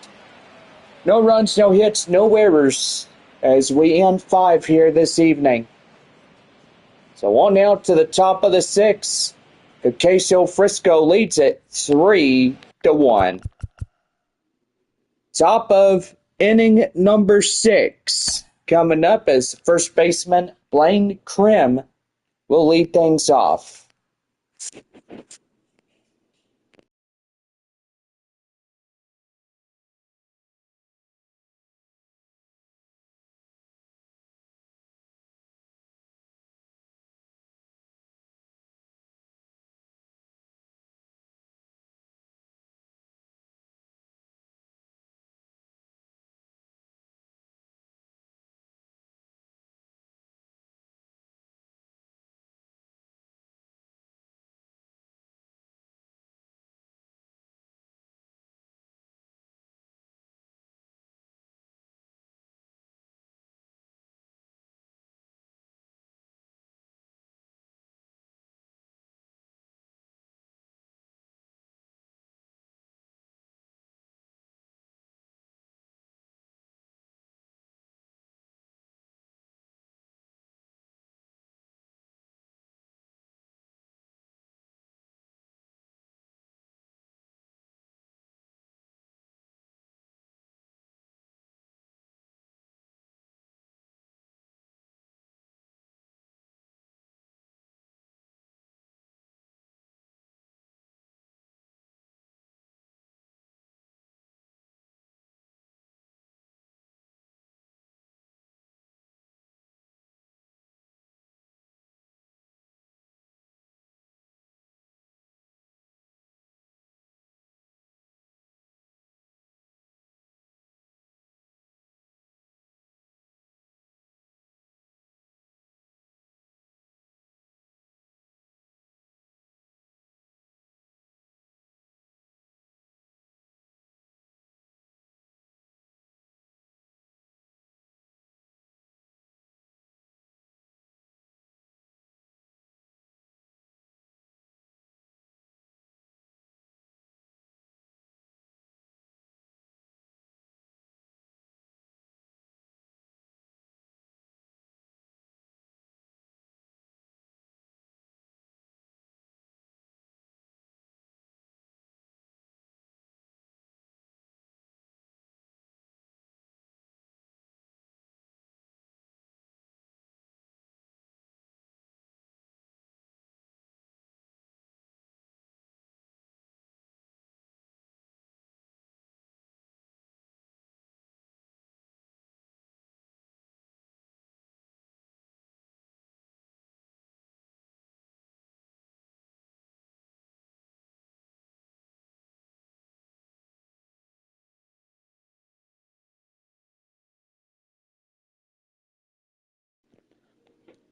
Speaker 1: No runs, no hits, no errors as we end 5 here this evening. So on now to the top of the 6th. Queso Frisco leads it 3-1. Top of inning number 6. Coming up as first baseman Blaine Krim will lead things off.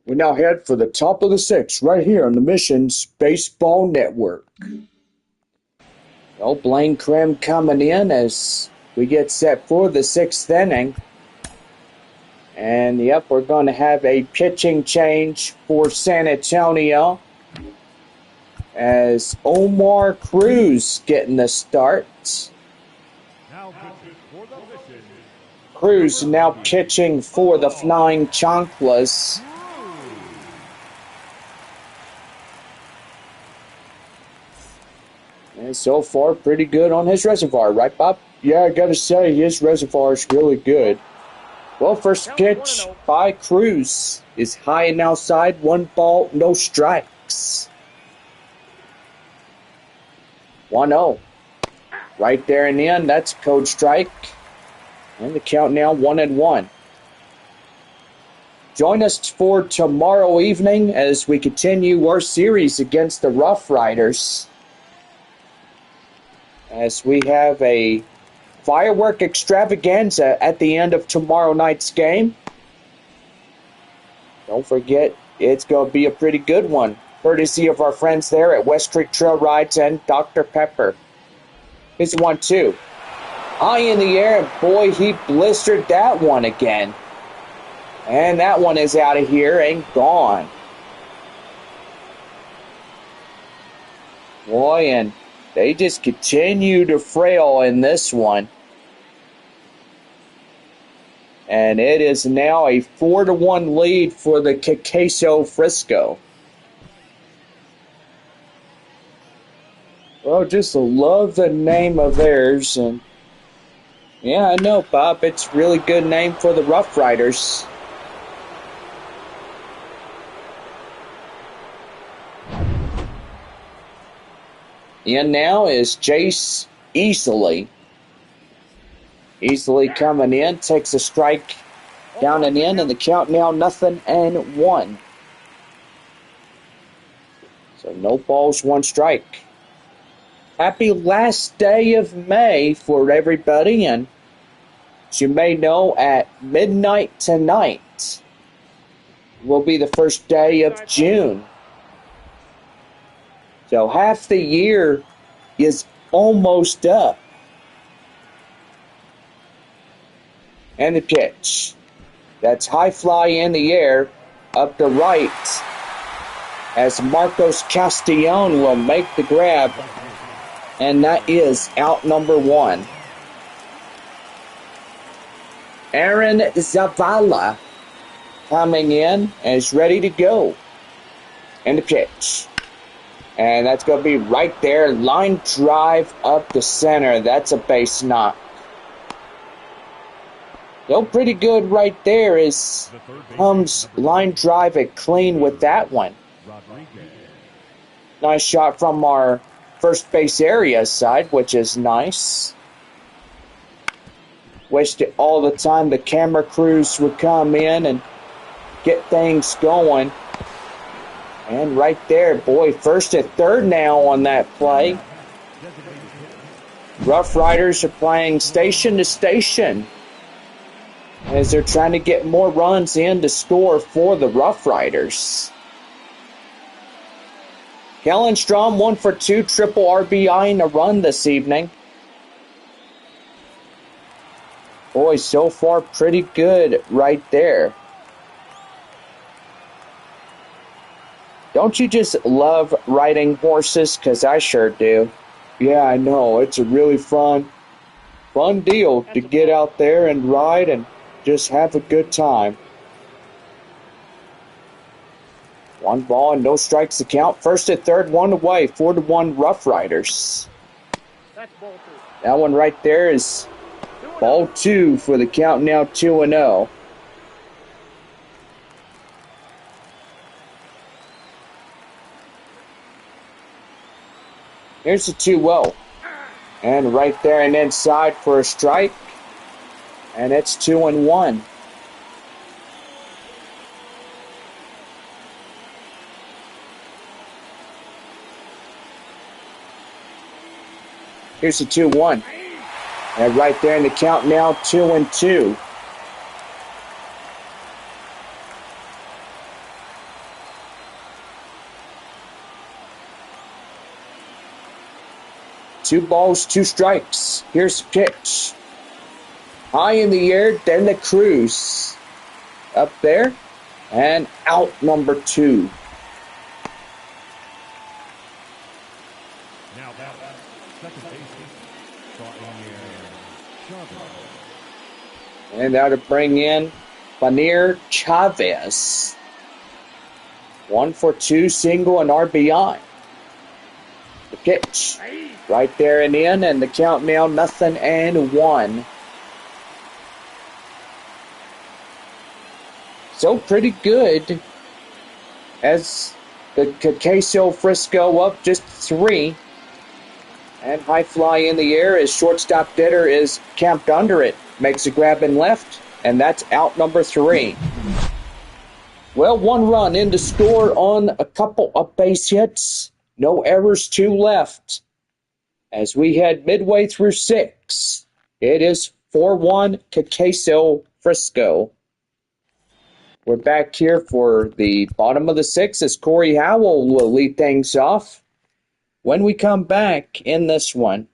Speaker 1: We now head for the top of the sixth right here on the Missions Baseball Network. Oh, Blaine Krim coming in as we get set for the sixth inning. And yep, we're going to have a pitching change for San Antonio as Omar Cruz getting the start.
Speaker 2: Now pitching for the Mission,
Speaker 1: Cruz now pitching for the Flying Chanclas. And so far, pretty good on his reservoir, right, Bob? Yeah, I gotta say, his reservoir is really good. Well, first pitch by Cruz is high and outside, 1 ball, no strikes. 1-0. Right there in the end, that's a code strike. And the count now 1-1. Join us for tomorrow evening as we continue our series against the RoughRiders. As we have a firework extravaganza at the end of tomorrow night's game. Don't forget, it's going to be a pretty good one, courtesy of our friends there at West Creek Trail Rides and Dr. Pepper. Here's 1-2. High in the air, and boy, he blistered that one again. And that one is out of here and gone. Boy, and they just continue to frail in this one. And it is now a 4-1 lead for the Queso Frisco. Well, just love the name of theirs. And yeah, I know, Bob. It's a really good name for the RoughRiders. In now is Jace Easily. Easily coming in, takes a strike down and in, and the count now 0-1. So no balls, 1 strike. Happy last day of May for everybody, and as you may know, at midnight tonight will be the first day of June. So half the year is almost up. And the pitch. That's high fly in the air, up to right, as Marcos Castellon will make the grab. And that is out number 1. Aaron Zavala coming in and is ready to go. And the pitch. And that's going to be right there. Line drive up the center. That's a base knock. Still pretty good right there as comes line drive it clean with that one. Nice shot from our first base area side, which is nice. Wasted all the time the camera crews would come in and get things going. And right there, boy, first and third now on that play. RoughRiders are playing station to station as they're trying to get more runs in to score for the RoughRiders. Kellen Strom 1 for 2, triple RBI in a run this evening. Boy, so far pretty good right there. Don't you just love riding horses? Because I sure do. Yeah, I know. It's a really fun deal to get out there and ride and just have a good time. 1 ball and no strikes to count. First and third, 1 away. 4-1 RoughRiders. That one right there is ball 2 for the count now 2-0. Here's the 2-0. And right there and inside for a strike. And it's 2-1. Here's the 2-1. And right there in the count now 2-2. 2 balls, 2 strikes. Here's the pitch. High in the air, then the cruise. Up there, and out number 2.
Speaker 2: Now that second baseman,
Speaker 1: And now to bring in Banir Chavez. 1 for 2, single and RBI. The pitch, right there and in, and the count now 0-1. So pretty good as the Queso Frisco up just 3. And high fly in the air as shortstop Ditter is camped under it. Makes a grab in left, and that's out number 3. Well, 1 run in to score on a couple of base hits. No errors, 2 left. As we head midway through 6, it is 4-1 Queso Frisco. We're back here for the bottom of the 6th as Corey Howell will lead things off. When we come back in this one,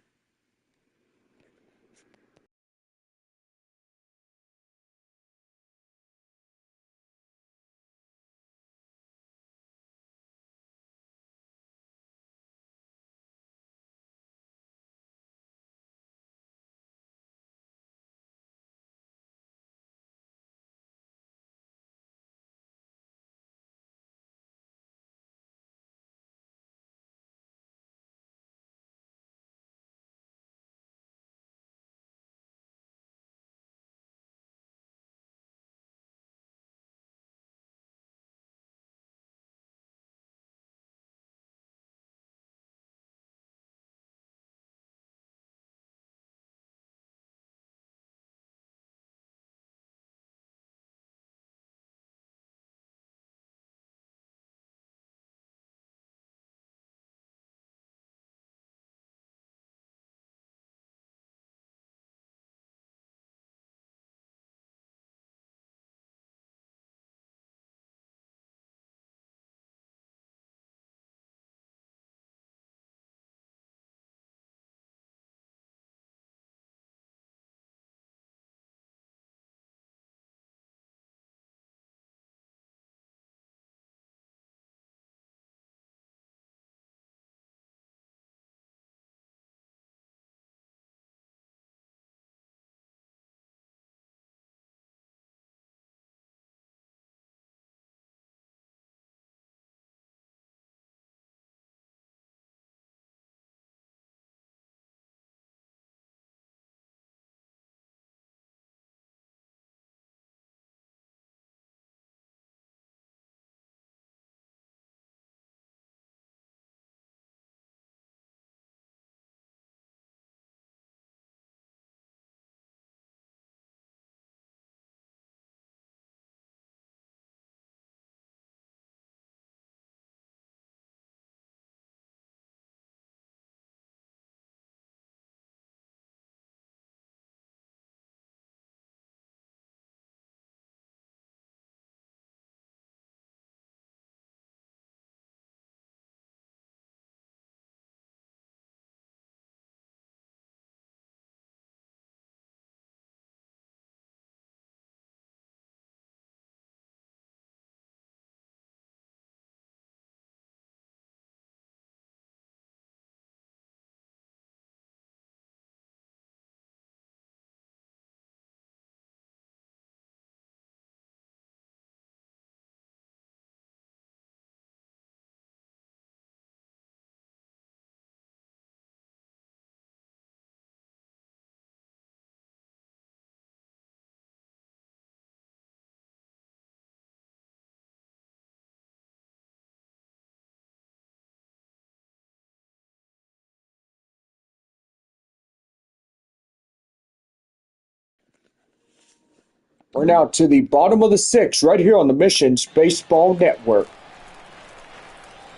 Speaker 1: we're now to the bottom of the 6th right here on the Missions Baseball Network.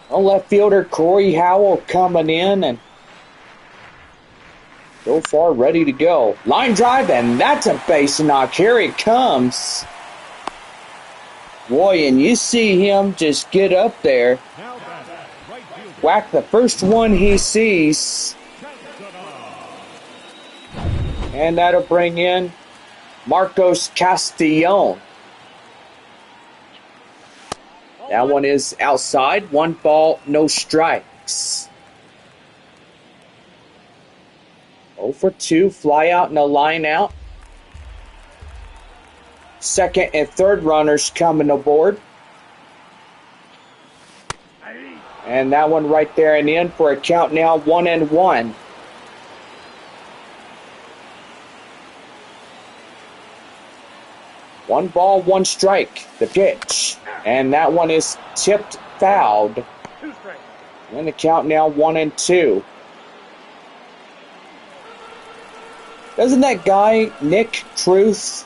Speaker 1: On left fielder Corey Howell coming in and so far ready to go. Line drive, and that's a base knock. Here it comes. Boy, and you see him just get up there, whack the first one he sees, And that'll bring in Marcos Castellon. That one is outside. 1 ball, no strikes. 0 for 2. Fly out and a line out. Second and third runners coming aboard. And that one right there and in for a count now 1-1. 1 ball, 1 strike. The pitch. And that one is tipped fouled. And the count now 1-2. Doesn't that guy, Nick Truth,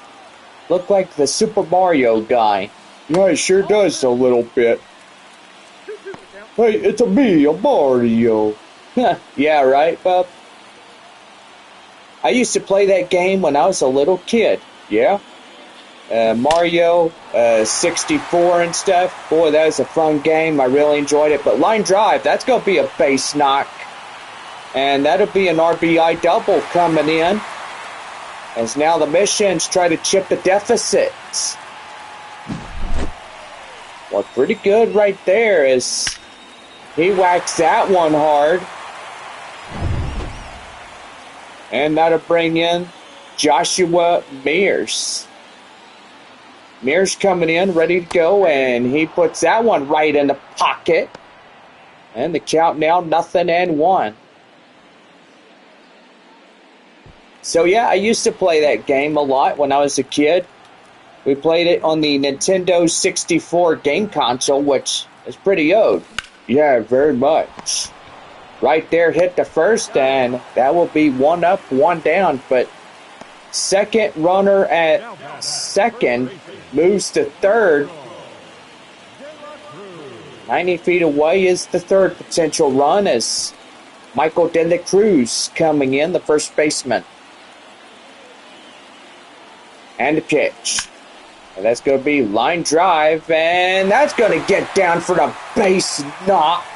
Speaker 1: look like the Super Mario guy?
Speaker 3: Yeah, he sure does a little bit. Hey, it's me, a Mario.
Speaker 1: Yeah, right, Bob? I used to play that game when I was a little kid.
Speaker 3: Yeah?
Speaker 1: Mario 64 and stuff. Boy, that was a fun game. I really enjoyed it. But line drive, that's going to be a base knock. And that'll be an RBI double coming in. As now the Missions try to chip the deficit. Well, pretty good right there as he whacks that one hard. And that'll bring in Joshua Mears. Mears coming in, ready to go, and he puts that one right in the pocket. And the count now 0-1. So yeah, I used to play that game a lot when I was a kid. We played it on the Nintendo 64 game console, which is pretty old.
Speaker 3: Yeah, very much.
Speaker 1: Right there hit the first, and that will be 1 up, 1 down. But second runner at second moves to third. 90 feet away is the third potential run as Michael De La Cruz coming in, the first baseman. And the pitch. And that's going to be line drive, and that's going to get down for the base knock.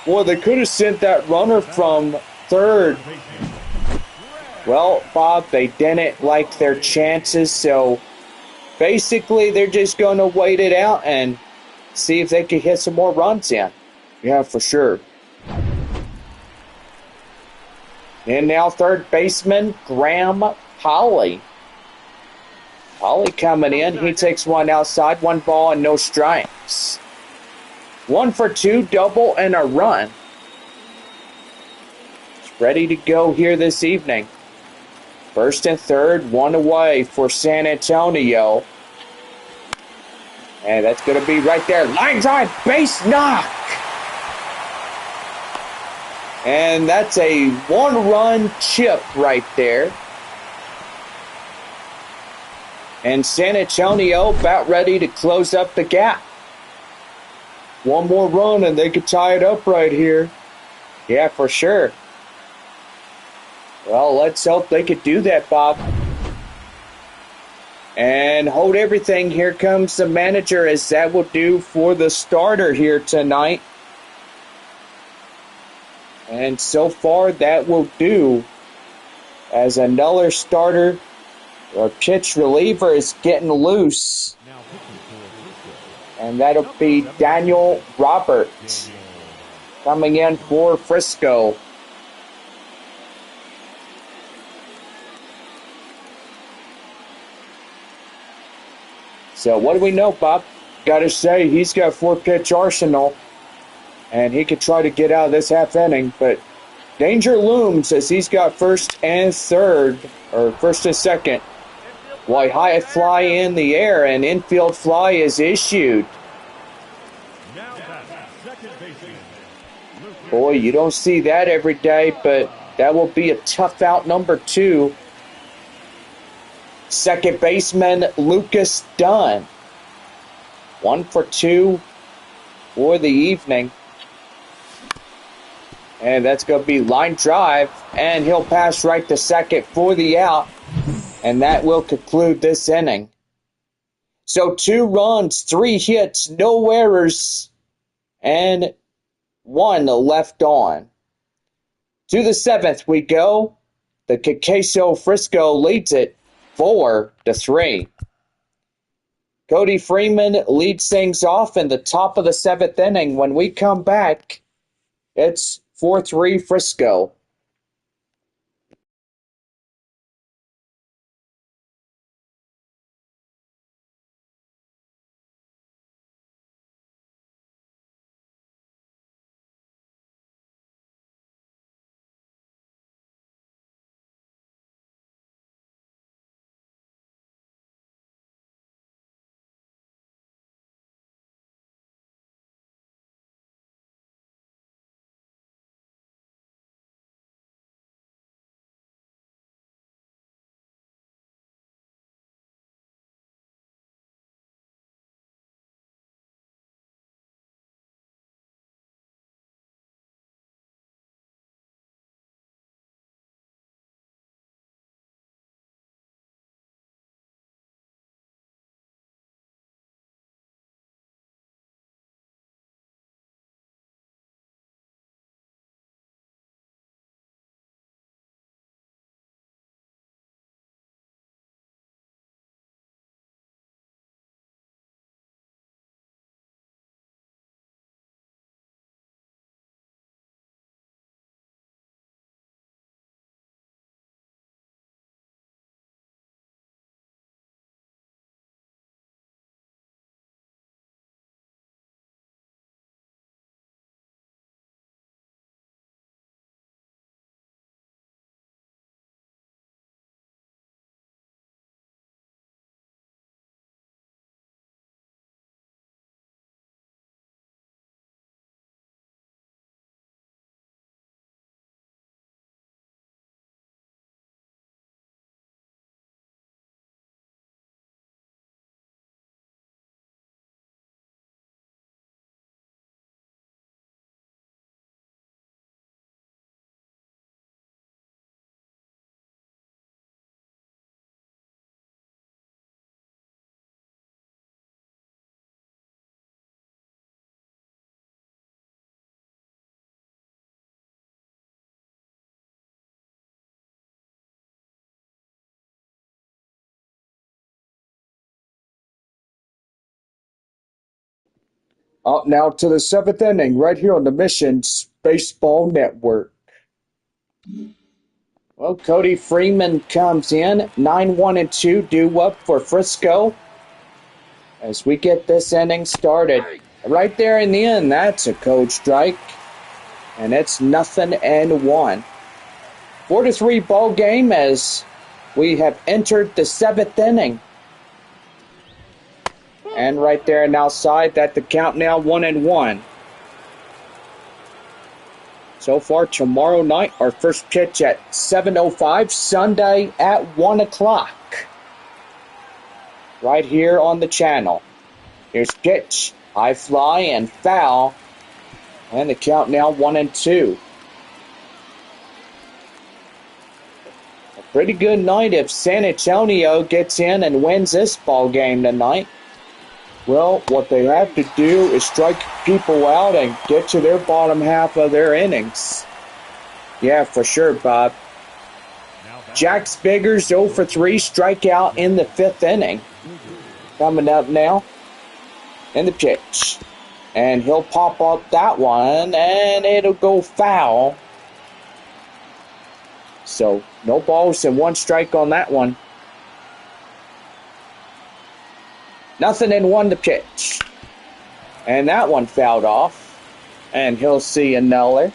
Speaker 3: Boy, they could have sent that runner from third.
Speaker 1: Well, Bob, they didn't like their chances, so basically they're just going to wait it out and see if they can hit some more runs in.
Speaker 3: Yeah, for sure.
Speaker 1: And now third baseman, Graham Polly. Polly coming in. He takes one outside, 1 ball and no strikes. 1 for 2, double and a run. It's ready to go here this evening. First and third, 1 away for San Antonio. And that's going to be right there. Line drive, base knock. And that's a 1-run chip right there. And San Antonio about ready to close up the gap.
Speaker 3: 1 more run and they could tie it up right here.
Speaker 1: Yeah, for sure. Well, let's hope they could do that, Bob. And hold everything. Here comes the manager, as that will do for the starter here tonight. And so far, that will do. As another starter or pitch reliever is getting loose. And that'll be Daniel Roberts coming in for Frisco. So what do we know, Bob?
Speaker 3: Got to say, he's got 4-pitch arsenal. And he could try to get out of this half inning, but danger looms as he's got first and third, or first and second. While high fly in the air, and infield fly is issued. Boy, you don't see that every day, but that will be a tough out number 2. Second baseman Lucas Dunn. 1 for 2 for the evening. And that's going to be line drive. And he'll pass right to second for the out. And that will conclude this inning. So 2 runs, 3 hits, no errors, and 1 left on. To the seventh we go. The Queso Frisco leads it 4-3. Cody Freeman leads things off in the top of the seventh inning. When we come back, it's 4-3 Frisco. Up now to the seventh inning, right here on the Missions Baseball Network. Well, Cody Freeman comes in, 9-1-2, due up for Frisco. As we get this inning started, right there in the end, that's a code strike, and it's 0-1. 4-3 ball game as we have entered the seventh inning. And right there and outside, that the count now 1-1. So far tomorrow night, our first pitch at 7:05, Sunday at 1 o'clock. Right here on the channel. Here's pitch, high fly and foul. And the count now 1-2. A pretty good night if San Antonio gets in and wins this ball game tonight. Well, what they have to do is strike people out and get to their bottom half of their innings. Yeah, for sure, Bob. Jack Spiggers 0 for 3 strikeout in the fifth inning. Coming up now in the pitch. And he'll pop up that one, and it'll go foul. So, no balls and one strike on that one. 0-1 to pitch. And that one fouled off. And he'll see another.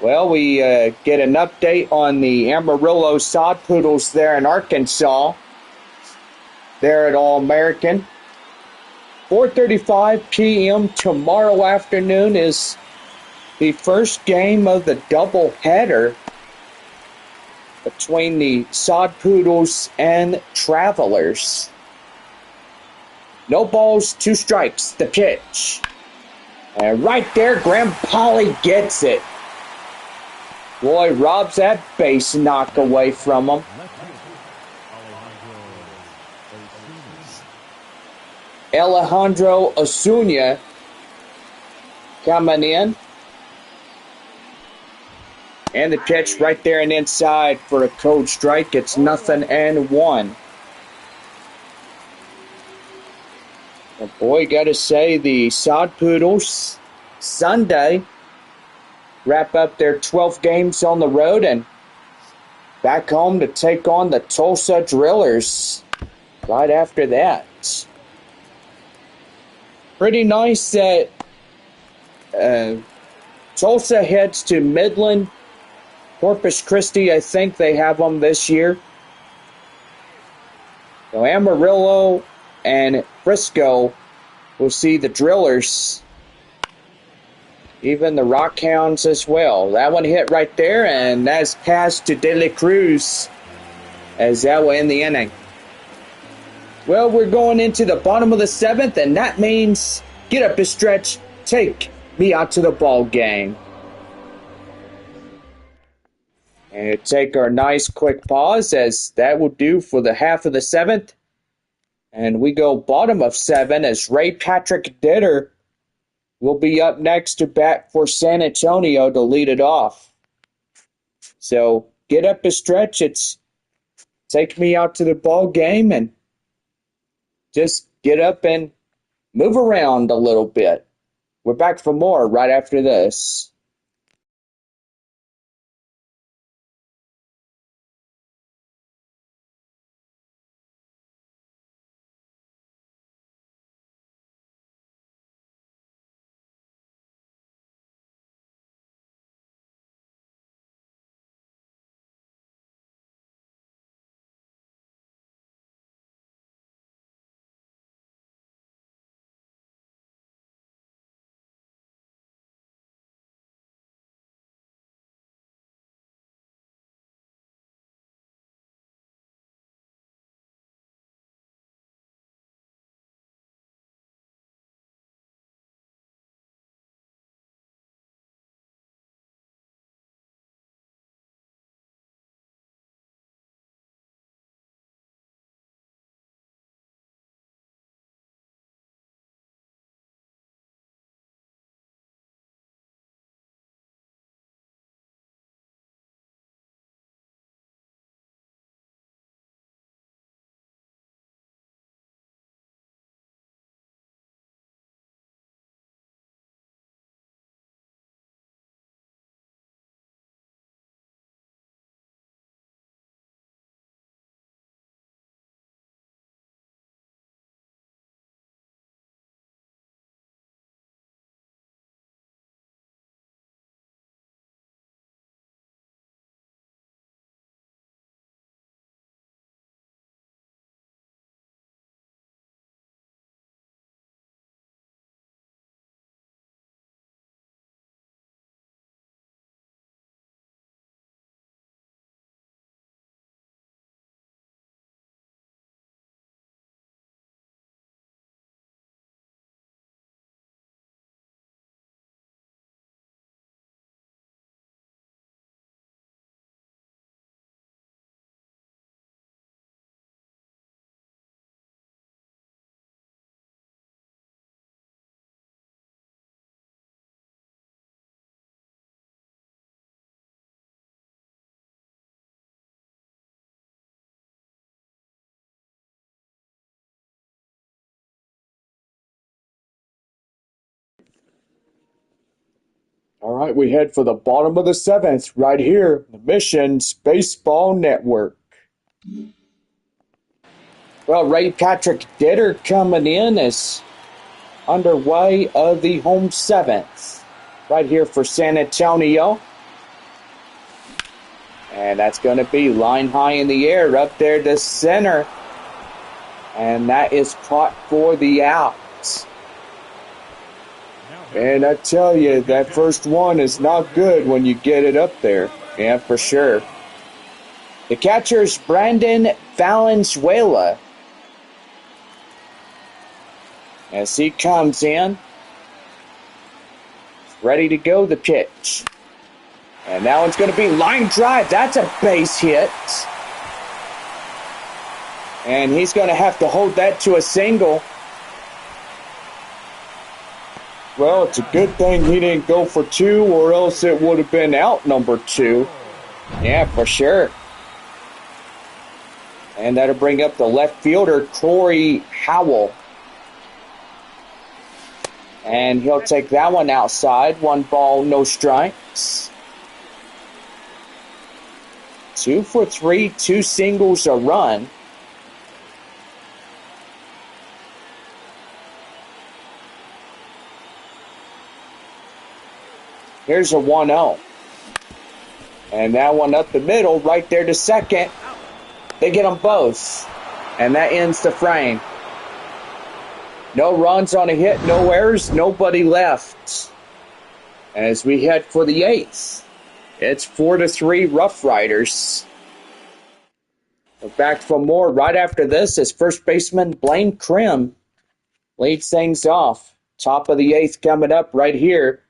Speaker 3: Well, we get an update on the Amarillo Sod Poodles there in Arkansas. They're at All-American. 4:35 p.m. tomorrow afternoon is the first game of the doubleheader between the Sod Poodles and Travelers. No balls, 2 strikes, the pitch. And right there, Graham Polly gets it. Boy, robs that base knock away from him. Alejandro Osuna coming in. And the pitch right there and inside for a cold strike. It's 0-1. Oh boy, gotta say the Sod Poodles Sunday wrap up their 12 games on the road and back home to take on the Tulsa Drillers right after that. Pretty nice that Tulsa heads to Midland. Corpus Christi, I think they have them this year. So Amarillo and Frisco will see the Drillers. Even the Rockhounds as well. That one hit right there, and that's passed to De La Cruz as that will end the inning. Well, we're going into the bottom of the 7th, and that means get up a stretch, take me out to the ball game. And take our nice quick pause, as that will do for the half of the 7th. And we go bottom of 7 as Ray Patrick Ditter will be up next to bat for San Antonio to lead it off. So get up a stretch. It's take me out to the ball game and just get up and move around a little bit. We're back for more right after this. All right, we head for the bottom of the 7th right here, the Missions Baseball Network. Well, Ray Patrick Ditter coming in is underway of the home 7th right here for San Antonio. And that's going to be line high in the air up there to center. And that is caught for the out. And I tell you, that first one is not good when you get it up there. Yeah, for sure. The catcher's Brandon Valenzuela. As he comes in, ready to go, the pitch. And that one's going to be line drive. That's a base hit. And he's going to have to hold that to a single. Well, it's a good thing he didn't go for two, or else it would have been out number two. Yeah, for sure. And that'll bring up the left fielder, Corey Howell. And he'll take that one outside. 1 ball, no strikes. 2 for 3, 2 singles, a run. Here's a 1-0. And that one up the middle, right there to second. They get them both. And that ends the frame. No runs on a hit, no errors, nobody left. As we head for the 8th, it's 4-3 RoughRiders. We're back for more right after this as first baseman Blaine Krim leads things off. Top of the 8th coming up right here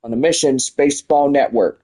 Speaker 3: on the Missions Baseball Network.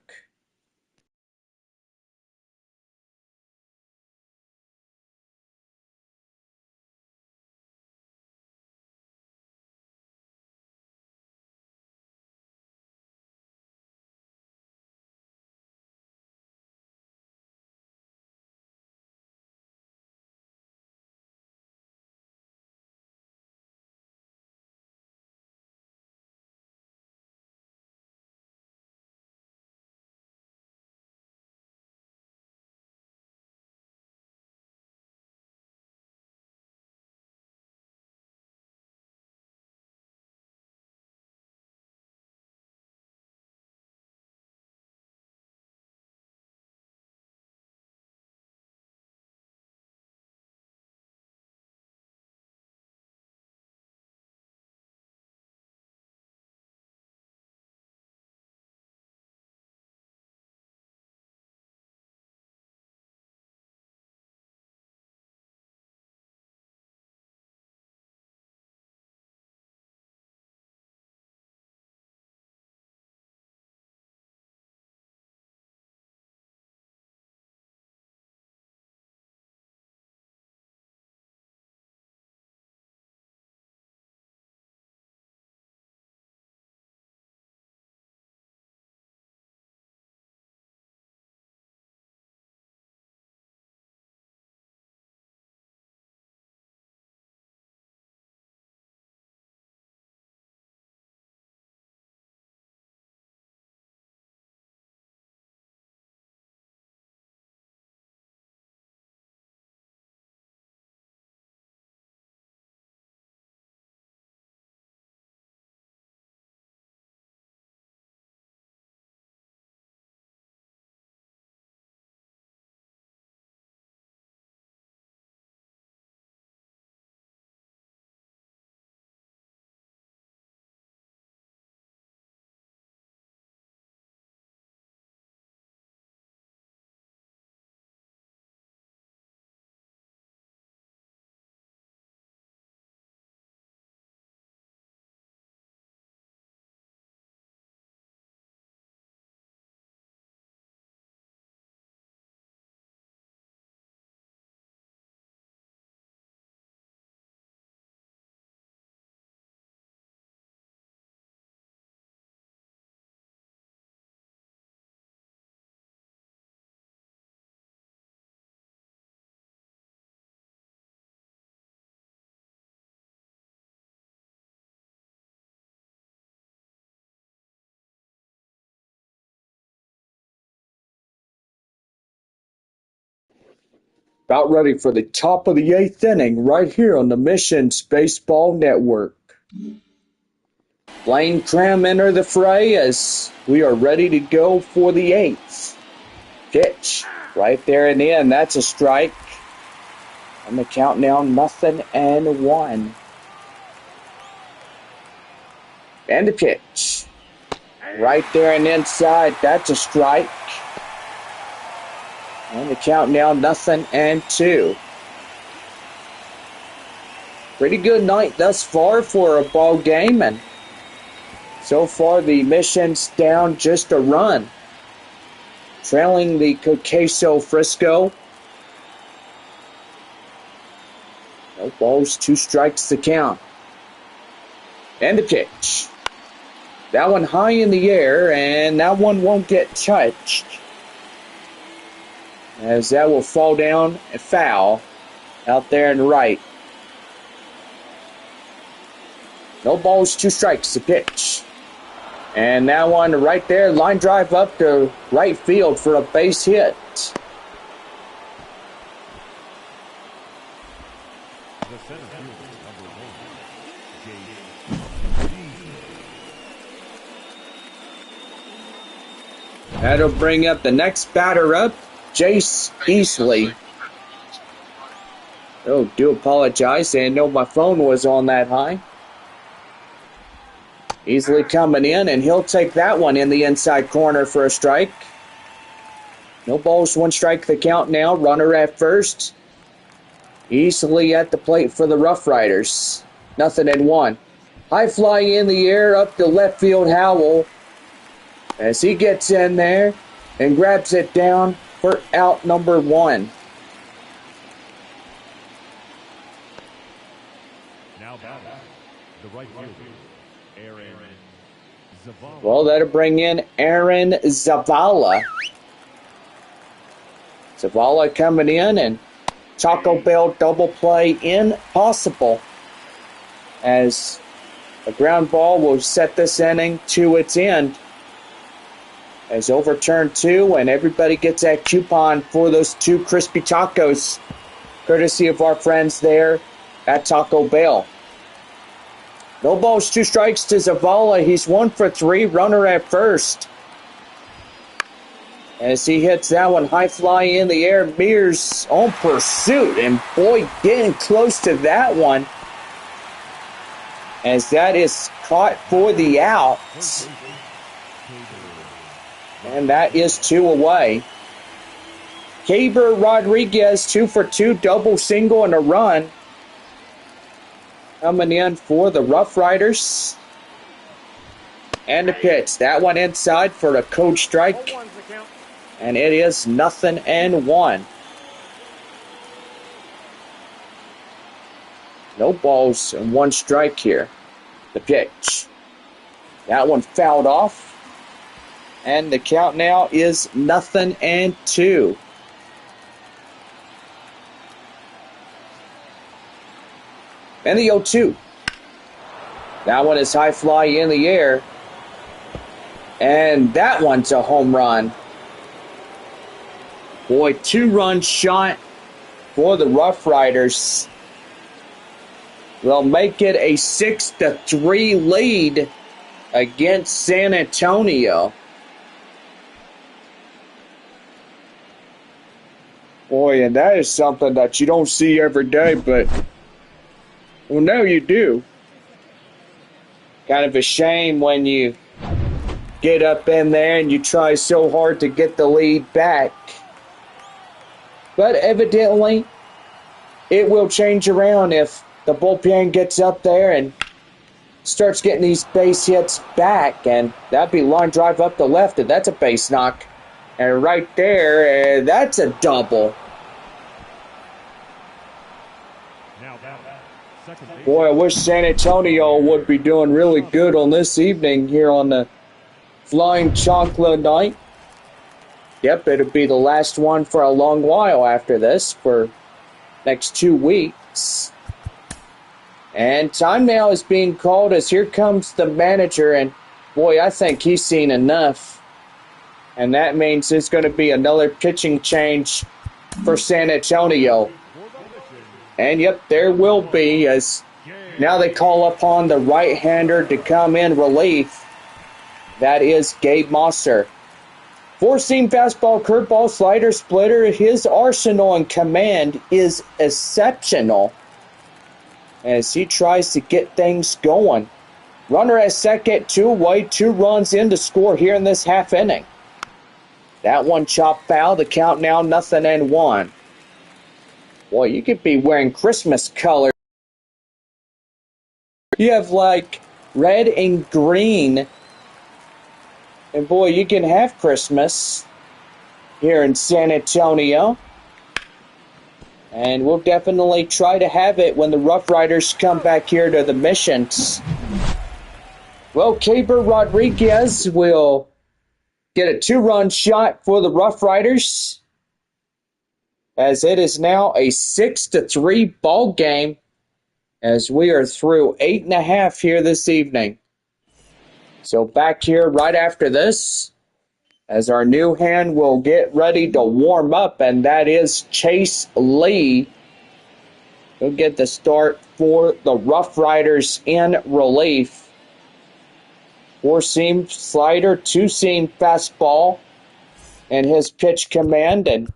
Speaker 3: About ready for the top of the 8th inning right here on the Missions Baseball Network. Blaine Krim enter the fray as we are ready to go for the 8th. Pitch right there and in. That's a strike. And the count now 0-1. And the pitch. Right there and inside. That's a strike. And the count now 0-2. Pretty good night thus far for a ball game, and so far the Mission's down just a run, trailing the Queso Frisco. No balls, 2 strikes to count. And the pitch. That one high in the air, and that one won't get touched, as that will fall down and foul out there and right. No balls, 2 strikes to pitch. And that one right there, line drive up to right field for a base hit.
Speaker 2: The center fielder, number 1,
Speaker 3: That'll bring up the next batter up, Jace Easley. Oh, do apologize. I didn't know my phone was on that high. Easily coming in, and he'll take that one in the inside corner for a strike. No balls, 1 strike the count now. Runner at first. Easily at the plate for the RoughRiders. 0-1. High fly in the air up to left field Howell, as he gets in there and grabs it down for out number 1.
Speaker 2: now batting, the right fielder, Aaron Zavala.
Speaker 3: Well, that'll bring in Aaron Zavala. Zavala coming in, and Taco Bell double play impossible, as a ground ball will set this inning to its end. As overturned 2, and everybody gets that coupon for those 2 crispy tacos, courtesy of our friends there at Taco Bell. No balls, 2 strikes to Zavala. He's 1 for 3, runner at first. As he hits that one, high fly in the air, Mears on pursuit, and boy, getting close to that one, as that is caught for the out. And that is 2 away. Caber Rodriguez, 2 for 2, double, single, and a run. Coming in for the RoughRiders. And the pitch. That one inside for a code strike. And it is 0-1. No balls and 1 strike here. The pitch. That one fouled off. And the count now is 0-2. And the 0-2. That one is high fly in the air. And that one's a home run. Boy, 2-run shot for the RoughRiders. They'll make it a 6-3 lead against San Antonio. Boy, and that is something that you don't see every day, but, well, no, you do. Kind of a shame when you get up in there and you try so hard to get the lead back. But evidently, it will change around if the bullpen gets up there and starts getting these base hits back. And that'd be line drive up the left, and that's a base knock. And right there, that's a double. Boy, I wish San Antonio would be doing really good on this evening here on the Flying Chocolate Night. Yep, it'll be the last one for a long while after this, for next 2 weeks. And time now is being called as here comes the manager, and boy, I think he's seen enough. And that means there's going to be another pitching change for San Antonio. And yep, there will be, as now they call upon the right-hander to come in relief. That is Gabe Mosser. 4-seam fastball, curveball, slider, splitter. His arsenal and command is exceptional as he tries to get things going. Runner at second, 2 away, 2 runs in to score here in this half inning. That one chopped foul. The count now 0-1. Boy, you could be wearing Christmas colors. You have like red and green. And boy, you can have Christmas here in San Antonio. And we'll definitely try to have it when the RoughRiders come back here to the Missions. Well, Caber Rodriguez will get a 2-run shot for the RoughRiders, as it is now a 6-3 ball game, as we are through 8.5 here this evening. So back here right after this, as our new hand will get ready to warm up, and that is Chase Lee. He'll get the start for the RoughRiders in relief. 4-seam slider, 2-seam fastball, and his pitch command. And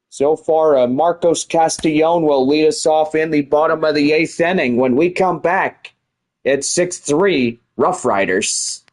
Speaker 3: so far, Marcos Castillon will lead us off in the bottom of the 8th inning. When we come back, it's 6-3 RoughRiders.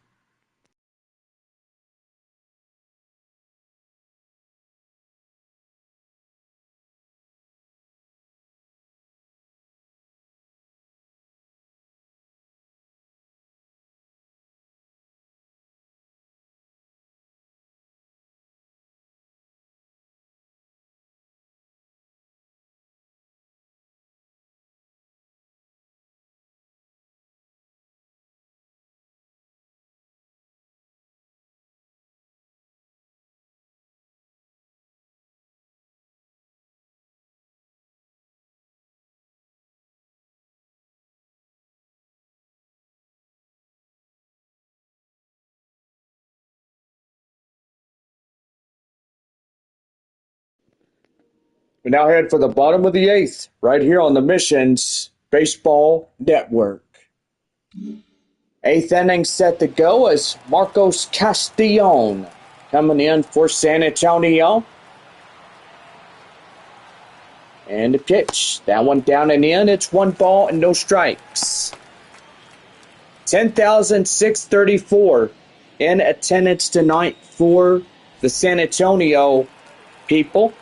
Speaker 3: We now head for the bottom of the 8th, right here on the Missions Baseball Network. 8th inning set to go as Marcos Castillon coming in for San Antonio. And the pitch. That one down and in. It's 1 ball and no strikes. 10,634 in attendance tonight for the San Antonio people.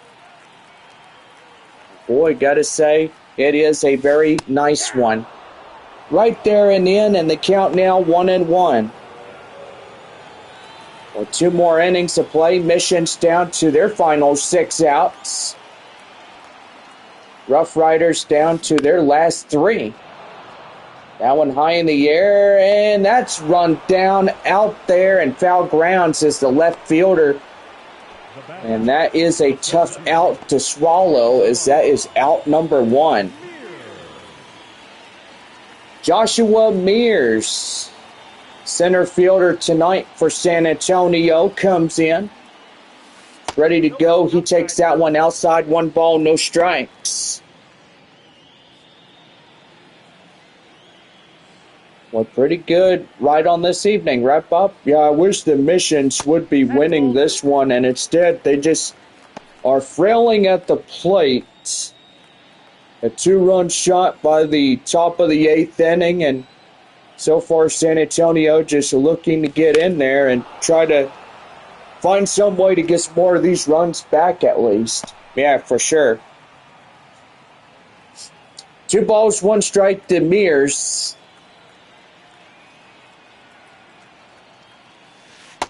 Speaker 3: Boy, gotta say, it is a very nice one. Right there and in, and the count now 1-1. Well, 2 more innings to play. Missions down to their final 6 outs. RoughRiders down to their last 3. That one high in the air, and that's run down out there and foul grounds as the left fielder. And that is a tough out to swallow, as that is out number 1. Joshua Mears, center fielder tonight for San Antonio, comes in. Ready to go. He takes that one outside. 1 ball, no strikes. Well, pretty good right on this evening, right, Bob? Yeah, I wish the Missions would be winning this one, and instead they just are frailing at the plate. A 2-run shot by the top of the 8th inning, and so far San Antonio just looking to get in there and try to find some way to get some more of these runs back at least. Yeah, for sure. 2 balls, 1 strike to Mears.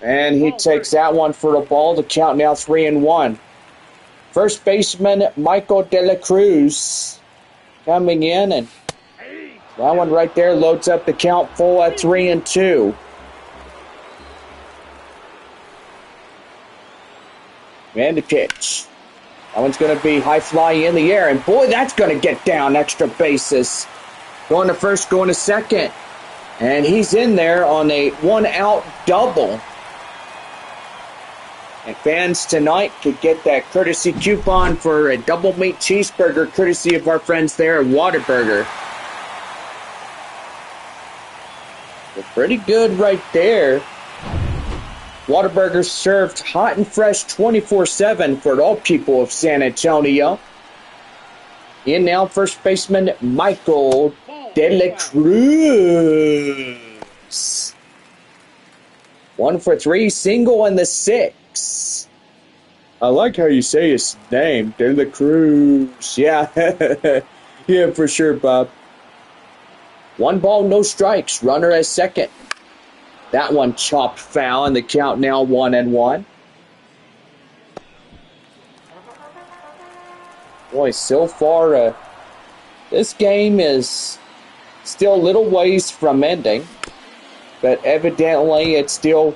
Speaker 3: And he takes that one for the ball. The count now 3-1. First baseman Michael De La Cruz coming in, and that one right there loads up the count full at 3-2. And the pitch. That one's going to be high fly in the air, and boy, that's going to get down extra bases. Going to first, going to second. And he's in there on a 1-out double. And fans tonight could get that courtesy coupon for a double meat cheeseburger courtesy of our friends there at Whataburger. Well, pretty good right there. Whataburger served hot and fresh 24/7 for all people of San Antonio. In now, first baseman Michael De La Cruz. 1 for 3, single in the 6th. I like how you say his name, De La Cruz. Yeah, yeah, for sure, Bob. 1 ball, no strikes. Runner at second. That one chopped foul, and the count now 1-1. Boy, so far, this game is still a little ways from ending. but evidently it's still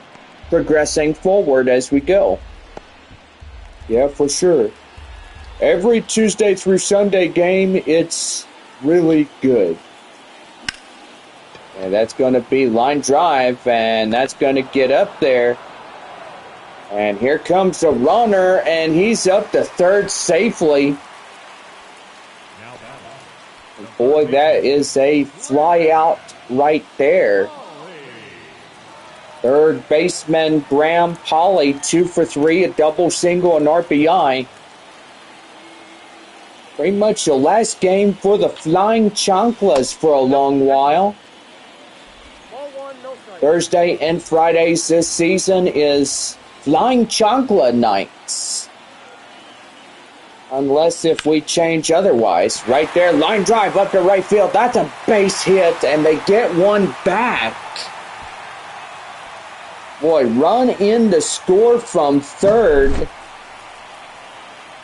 Speaker 3: progressing forward as we go. Yeah, for sure. Every Tuesday through Sunday game, it's really good. And that's going to be line drive, and that's going to get up there. And here comes the runner, and he's up to third safely. Boy, that is a fly out right there. Third baseman Graham Polly, 2 for 3, a double, single, and RBI. Pretty much the last game for the Flying Chanclas for a long while. Thursday and Fridays this season is Flying Chancla nights. Unless if we change otherwise. Right there, line drive up to right field. That's a base hit, and they get one back. Boy, run in to score from third.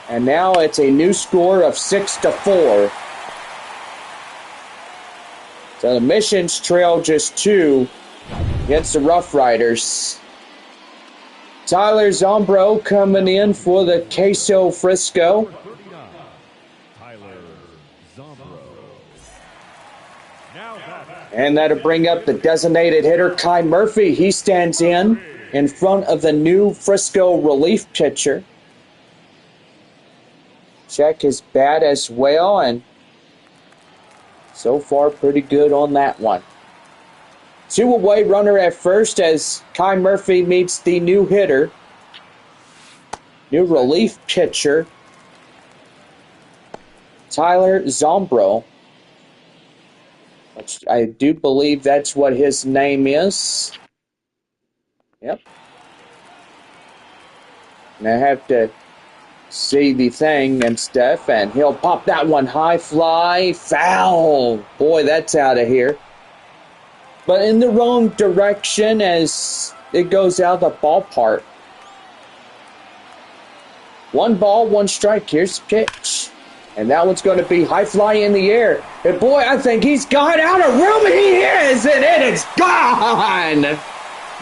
Speaker 3: And now it's a new score of 6-4. So the Missions trail just 2 against the RoughRiders. Tyler Zombro coming in for the Queso Frisco. And that'll bring up the designated hitter, Kai Murphy. He stands in front of the new Frisco relief pitcher. Check his bat as well, and so far pretty good on that one. 2 away runner at first as Kai Murphy meets the new hitter, new relief pitcher, Tyler Zombro. Which I do believe that's what his name is. Yep. And I have to see the thing and stuff, and he'll pop that one high fly, foul. Boy, that's out of here. But in the wrong direction as it goes out of the ballpark. 1 ball, 1 strike. Here's the pitch. And that one's going to be high fly in the air. And boy, I think he's got out of room. He is, and it is gone.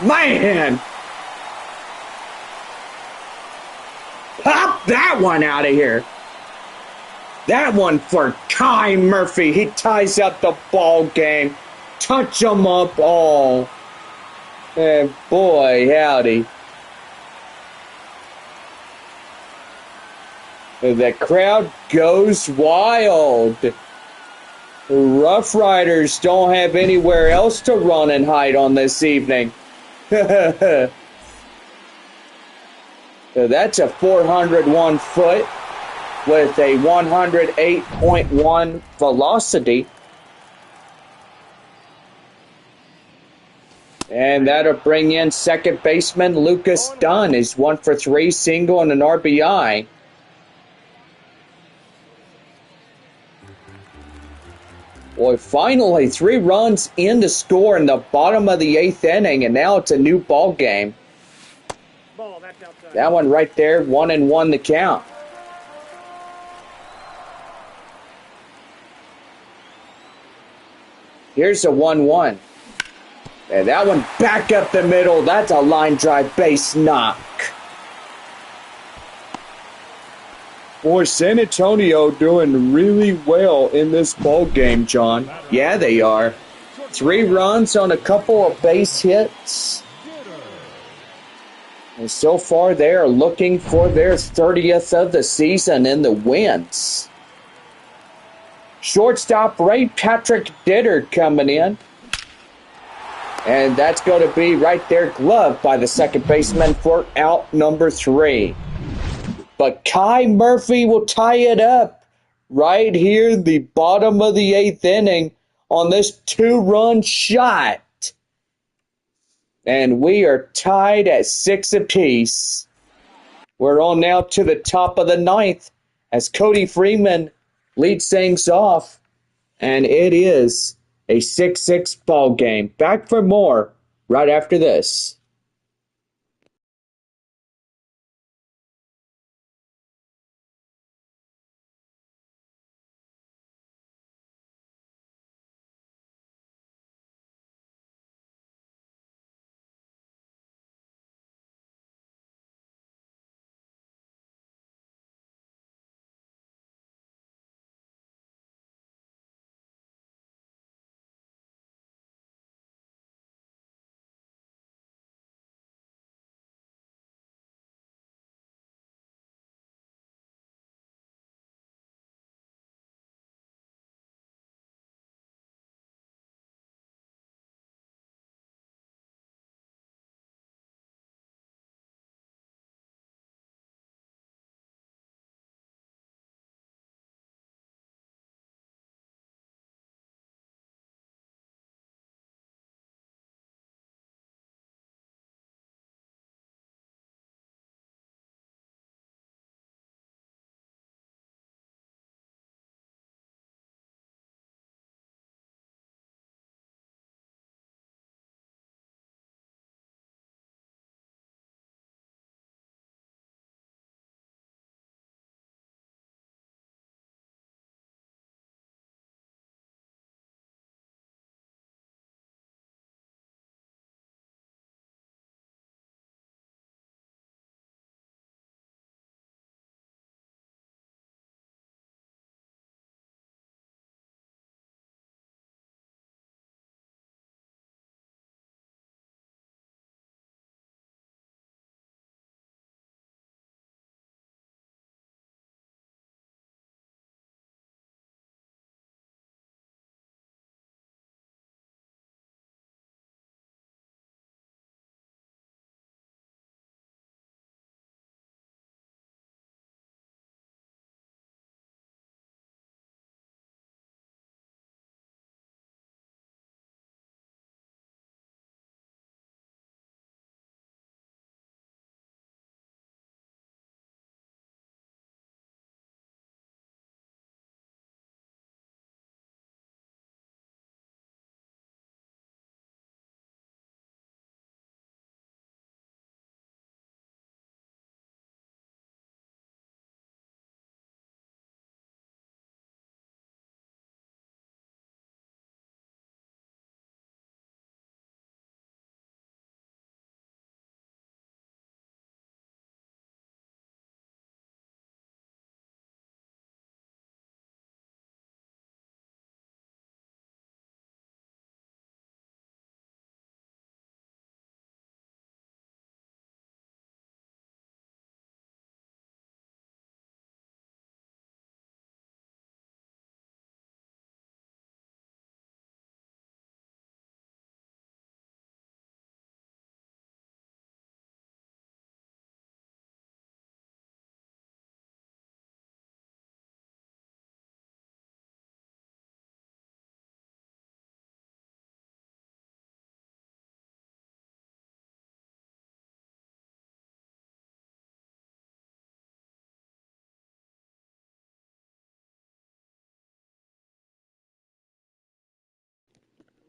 Speaker 3: Man. Pop that one out of here. That one for Kai Murphy. He ties up the ball game. Touch 'em up all. And boy, howdy. The crowd goes wild. The RoughRiders don't have anywhere else to run and hide on this evening. So that's a 401 foot with a 108.1 velocity. And that'll bring in second baseman Lucas Dunn. He's 1 for 3, single, and an RBI. Boy, finally 3 runs in to score in the bottom of the 8th inning, and now it's a new ball game. That one right there, 1-1 the count. Here's a 1-1. And that one back up the middle. That's a line drive base knock. Boy, San Antonio doing really well in this ball game, John. Yeah, they are. 3 runs on a couple of base hits. And so far, they are looking for their 30th of the season in the wins. Shortstop Ray Patrick Dittard coming in. And that's going to be right there, gloved by the second baseman for out number 3. But Kai Murphy will tie it up right here, the bottom of the 8th inning, on this 2-run shot. And we are tied at 6 apiece. We're on now to the top of the 9th as Cody Freeman leads things off. And it is a 6-6 ball game. Back for more right after this.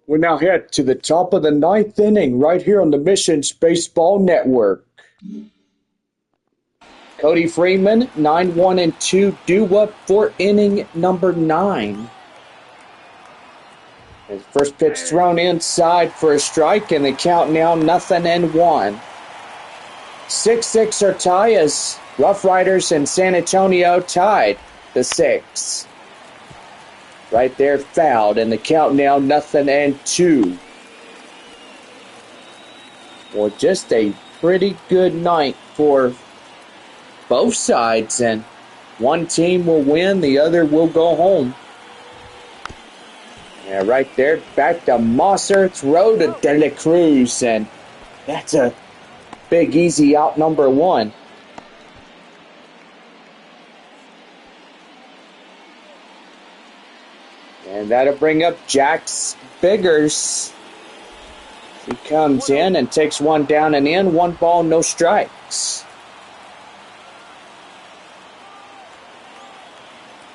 Speaker 1: We'll now head to the top of the ninth inning right here on the Missions Baseball Network. Cody Freeman, 9-1 and 2, due up for inning number 9. His first pitch thrown inside for a strike, and the count now 0-1. 6-6 are tie as RoughRiders and San Antonio tied the 6. Right there fouled, and the count now 0-2. Well, just a pretty good night for both sides, and one team will win, the other will go home. Yeah, right there, back to Mosser, throw to De La Cruz, and that's a big easy out number 1. And that'll bring up Jax Biggers. He comes in and takes one down and in, 1 ball, no strikes.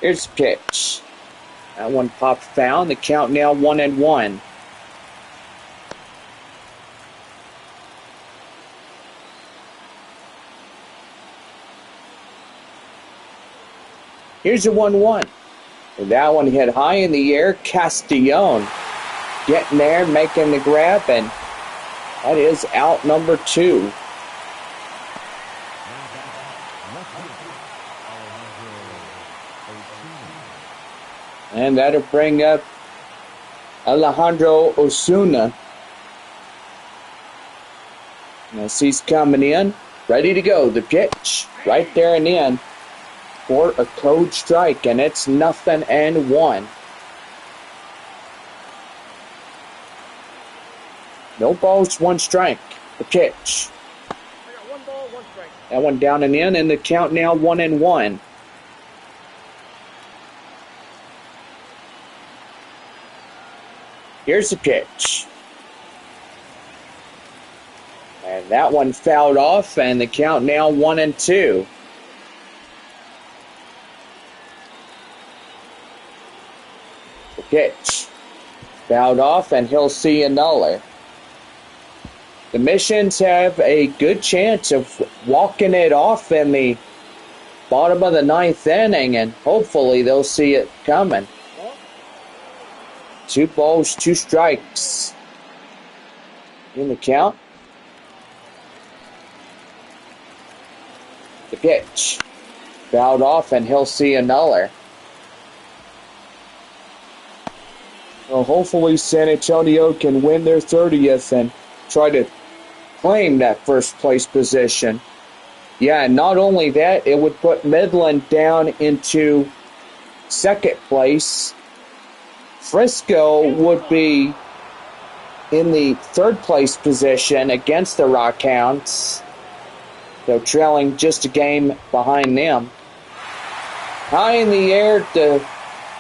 Speaker 1: Here's the pitch. That one popped foul, and the count now 1-1. Here's a 1-1. And that one hit high in the air. Castillon getting there, making the grab, and that is out number 2. And that'll bring up Alejandro Osuna. As he's coming in, ready to go. The pitch right there and in for a code strike, and it's 0-1. No balls, 1 strike. The pitch.
Speaker 4: I got 1 ball, 1 strike.
Speaker 1: That one down and in, and the count now 1-1. Here's the pitch. And that one fouled off, and the count now 1-2. The pitch. Fouled off, and he'll see another. The Missions have a good chance of walking it off in the bottom of the 9th inning, and hopefully they'll see it coming. 2 balls, 2 strikes in the count. The pitch. Fouled off, and he'll see another. Well, hopefully San Antonio can win their 30th and try to claim that first place position. Yeah, and not only that, it would put Midland down into 2nd place. Frisco would be in the 3rd place position against the Rockhounds. They're trailing just a game behind them. High in the air to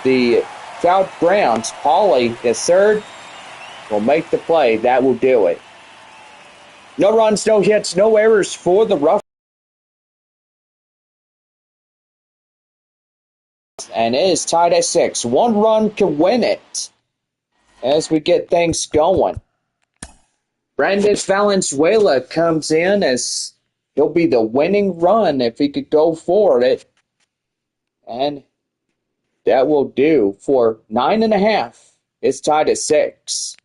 Speaker 1: the South Browns. Hawley, the 3rd, will make the play. That will do it. No runs, no hits, no errors for the Rough. And it is tied at 6. 1 run can win it as we get things going. Brandon Valenzuela comes in as he'll be the winning run if he could go for it. And that will do for 9.5. It's tied at 6.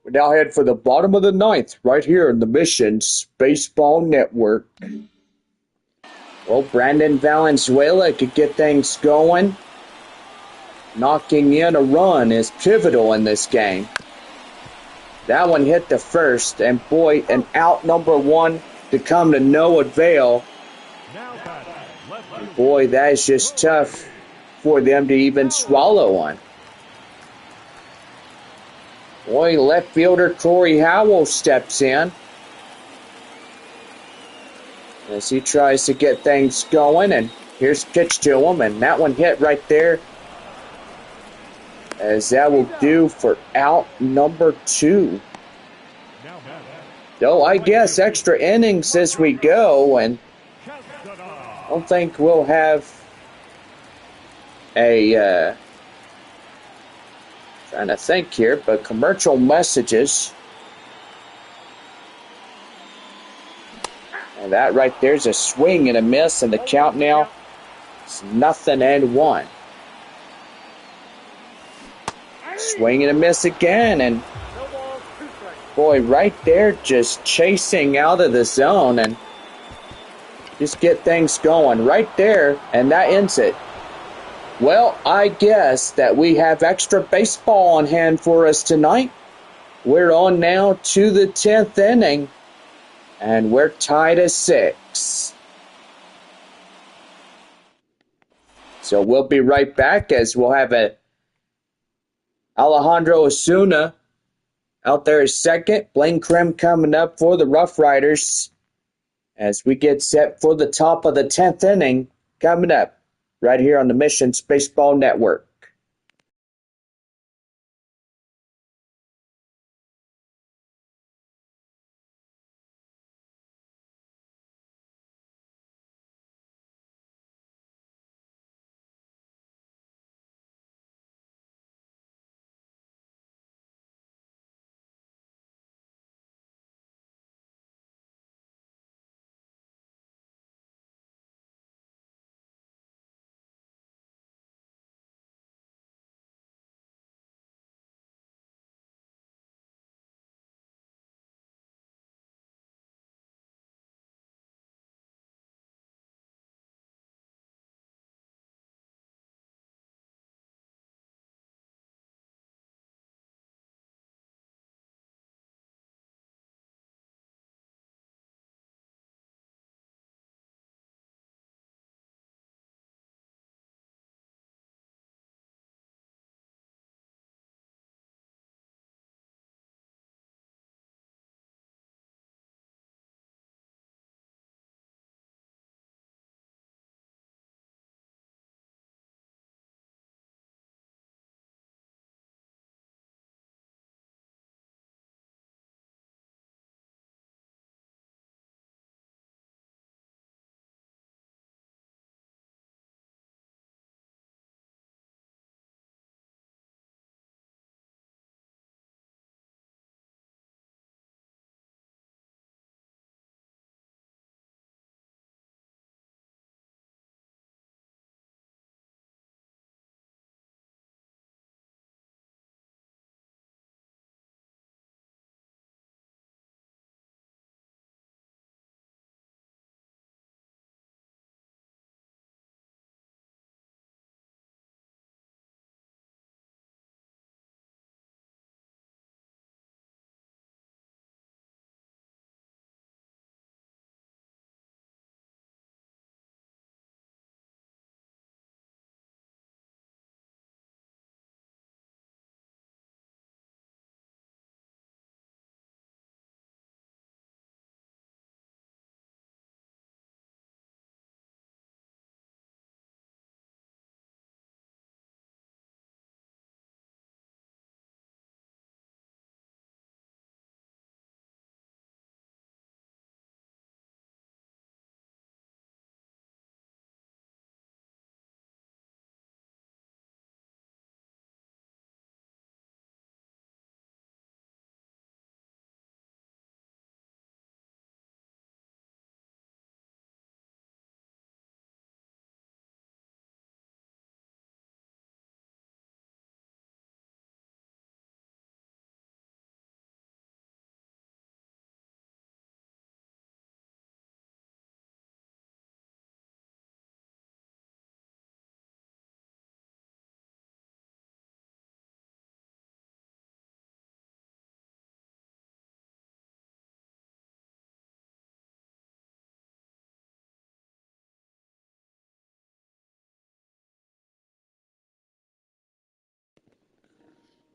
Speaker 1: We now head for the bottom of the ninth, right here in the Missions Baseball Network. Well, Brandon Valenzuela could get things going. Knocking in a run is pivotal in this game. That one hit the first, and boy, an out number one to come to no avail. Boy, that is just tough for them to even swallow one. Boy, left fielder Corey Howell steps in as he tries to get things going, and here's pitch to him, and that one hit right there, as that will do for out number 2. So I guess extra innings as we go, and I don't think we'll have a trying to think here, but commercial messages. And that right there's a swing and a miss, and the count now is 0-1. Swing and a miss again, and boy, right there just chasing out of the zone and just get things going right there, and that ends it. Well, I guess that we have extra baseball on hand for us tonight. We're on now to the 10th inning, and we're tied at 6. So we'll be right back as we'll have a Alejandro Osuna out there at second. Blaine Krim coming up for the RoughRiders as we get set for the top of the 10th inning coming up right here on the Missions Baseball Network.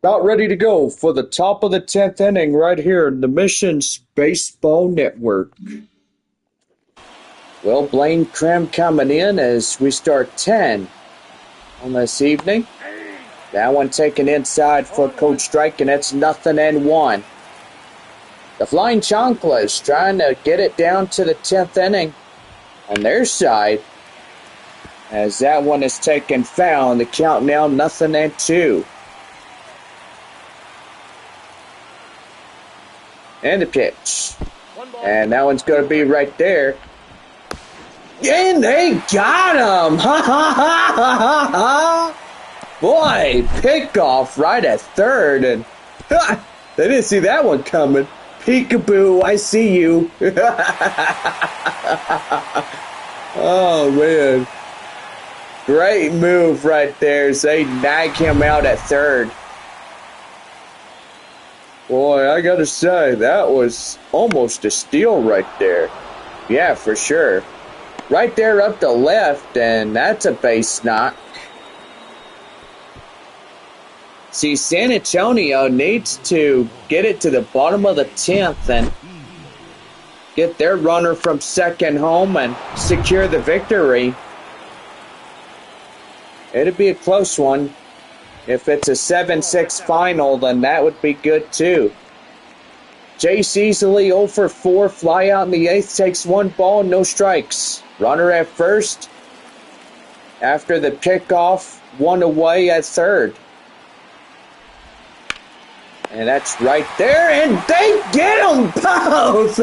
Speaker 1: About ready to go for the top of the 10th inning right here in the Missions Baseball Network. Well, Blaine Krim coming in as we start 10 on this evening. That one taken inside for Coach Strike, and it's 0-1. The Flying Chanclas trying to get it down to the 10th inning on their side, as that one is taken foul, and the count now 0-2. And the pitch. And that one's going to be right there. And they got him! Ha ha ha ha ha ha! Boy, pickoff right at third, and they didn't see that one coming. Peekaboo, I see you. Oh, man. Great move right there as they nag him out at third. Boy, I gotta say, that was almost a steal right there. Yeah, for sure. Right there up the left, and that's a base knock. See, San Antonio needs to get it to the bottom of the 10th and get their runner from second home and secure the victory. It'd be a close one. If it's a 7-6 final, then that would be good too. Jace easily 0 for 4, fly out in the 8th, takes 1 ball, no strikes. Runner at first. After the pickoff, 1 away at third. And that's right there, and they get them both!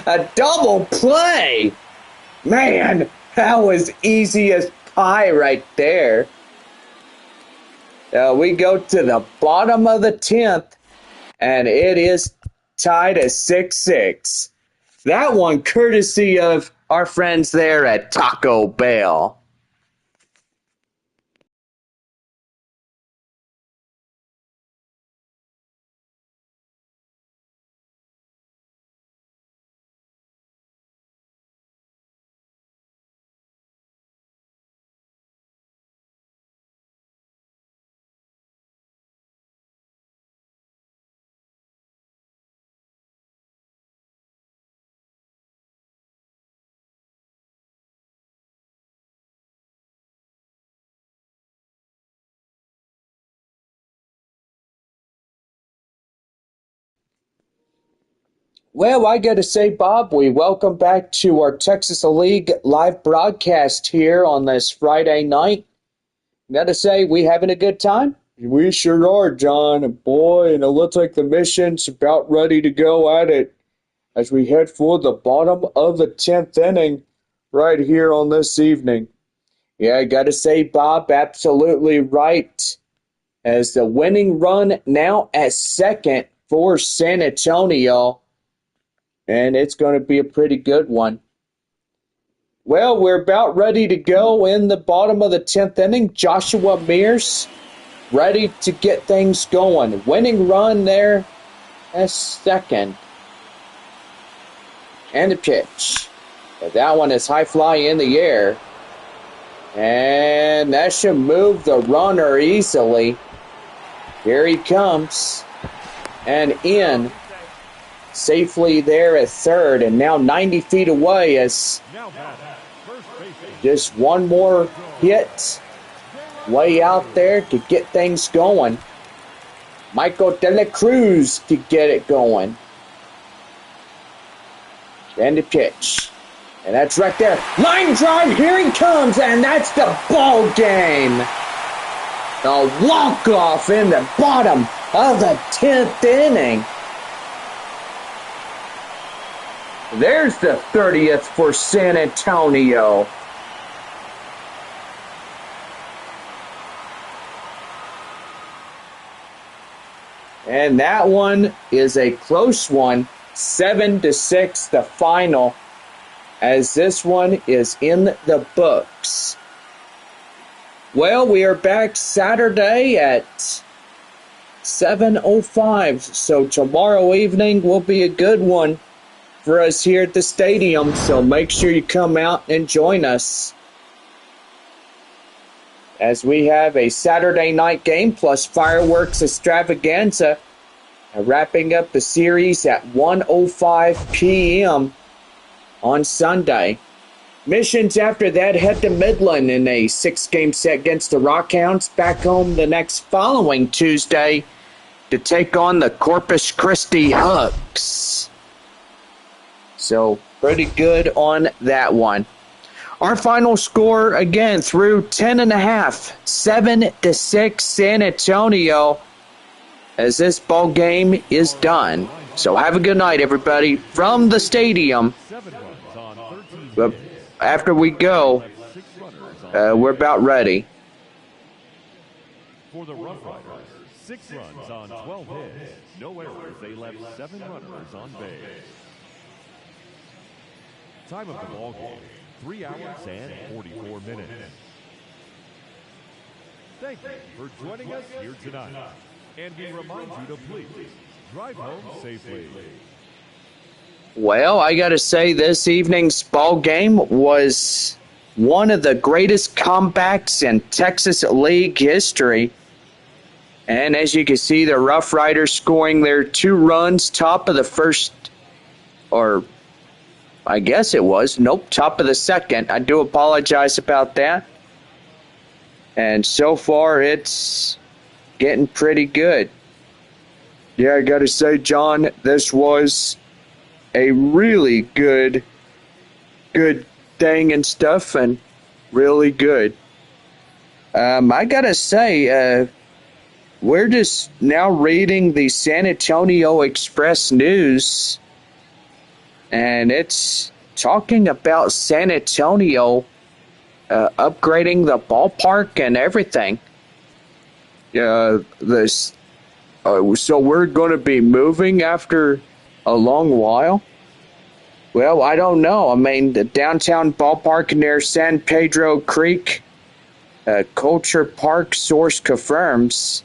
Speaker 1: A double play! Man, that was easy as pie right there. We go to the bottom of the 10th, and it is tied at 6-6. That one courtesy of our friends there at Taco Bell. Well, I got to say, Bob, we welcome back to our Texas League live broadcast here on this Friday night. Got to say, we having a good time? We sure are, John. And boy, and it looks like the mission's about ready to go at it as we head for the bottom of the 10th inning right here on this evening. Yeah, I got to say, Bob, absolutely right. As the winning run now at second for San Antonio. And it's going to be a pretty good one. Well, we're about ready to go in the bottom of the 10th inning. Joshua Mears ready to get things going. Winning run there at second. And the pitch. That one is high fly in the air. And that should move the runner easily. Here he comes. And in. Safely there at third, and now 90 feet away as just one more hit way out there to get things going. Michael De La Cruz to get it going. And the pitch. And that's right there. Line drive, here he comes, and that's the ball game. A walk-off in the bottom of the 10th inning. There's the 30th for San Antonio. And that one is a close one, 7-6 the final, as this one is in the books. Well, we are back Saturday at 7:05, so tomorrow evening will be a good one for us here at the stadium, so make sure you come out and join us.
Speaker 3: as we have a Saturday night game plus fireworks extravaganza wrapping up the series at 1:05 p.m. on Sunday. Missions after that head to Midland in a 6-game set against the Rockhounds, back home the next following Tuesday to take on the Corpus Christi Hucks. So pretty good on that one. Our final score again through 10.5, 7-6 San Antonio as this ball game is done. So have a good night, everybody, from the stadium. But after we go, we're about ready.
Speaker 2: For the RoughRiders, 6 runs on 12 hits, no errors. They left 7 runners on base. Time of the ball game, 3 hours and 44 minutes. Thank you for joining us here tonight. And we remind you to please drive home safely.
Speaker 3: Well, I got to say this evening's ball game was one of the greatest comebacks in Texas League history. And as you can see, the RoughRiders scoring their 2 runs, top of the first, or I guess it was, top of the second. I do apologize about that. And so far, it's getting pretty good. Yeah, I got to say, John, this was a really good thing and stuff, and really good. I got to say, we're just now reading the San Antonio Express News, and it's talking about San Antonio upgrading the ballpark and everything. So we're going to be moving after a long while? Well, I don't know. I mean, the downtown ballpark near San Pedro Creek Culture Park source confirms.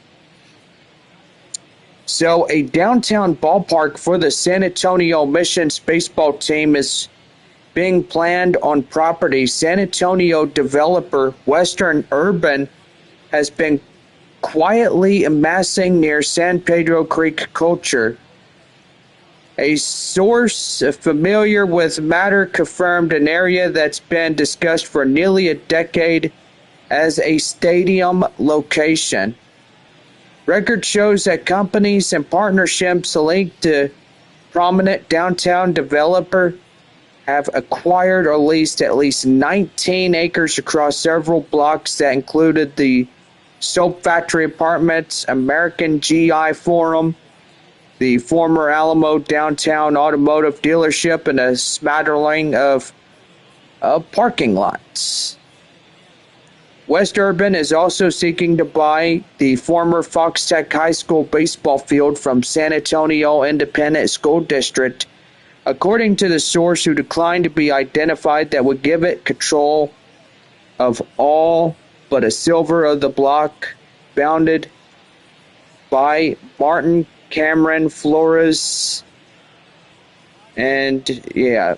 Speaker 3: So a downtown ballpark for the San Antonio Missions baseball team is being planned on property. San Antonio developer Western Urban has been quietly amassing near San Pedro Creek Culture. A source familiar with matter confirmed an area that's been discussed for nearly a decade as a stadium location. Record shows that companies and partnerships linked to prominent downtown developer have acquired or leased at least 19 acres across several blocks that included the Soap Factory Apartments, American GI Forum, the former Alamo Downtown Automotive Dealership, and a smattering of parking lots. West Urban is also seeking to buy the former Fox Tech High School baseball field from San Antonio Independent School District, according to the source who declined to be identified, that would give it control of all but a silver of the block bounded by Martin Cameron Flores. And yeah.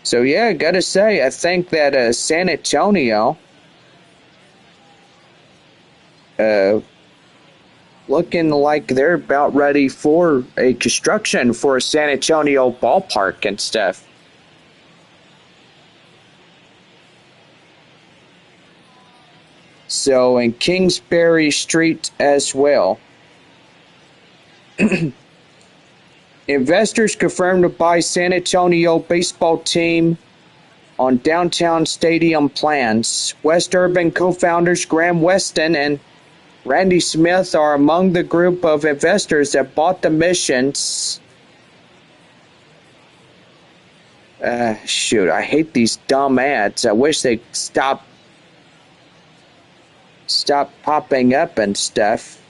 Speaker 3: So yeah, I gotta say, I think that San Antonio looking like they're about ready for a construction for a San Antonio ballpark and stuff. So in Kingsbury Street as well. Investors confirmed to buy San Antonio baseball team on downtown stadium plans. West Urban co-founders Graham Weston and Randy Smith are among the group of investors that bought the Missions. Shoot, I hate these dumb ads. I wish they'd stop popping up and stuff.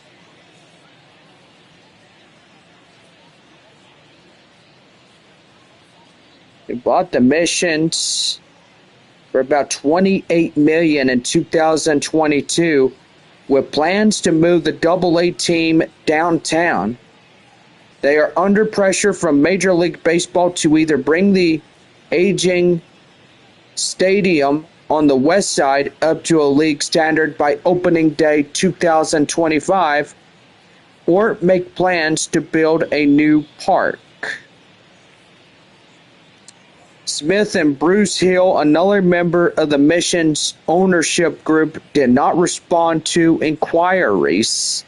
Speaker 3: They bought the Missions for about $28 million in 2022, with plans to move the Double-A team downtown. They are under pressure from Major League Baseball to either bring the aging stadium on the west side up to a league standard by opening day 2025, or make plans to build a new park. Smith and Bruce Hill, another member of the mission's ownership group, did not respond to inquiries.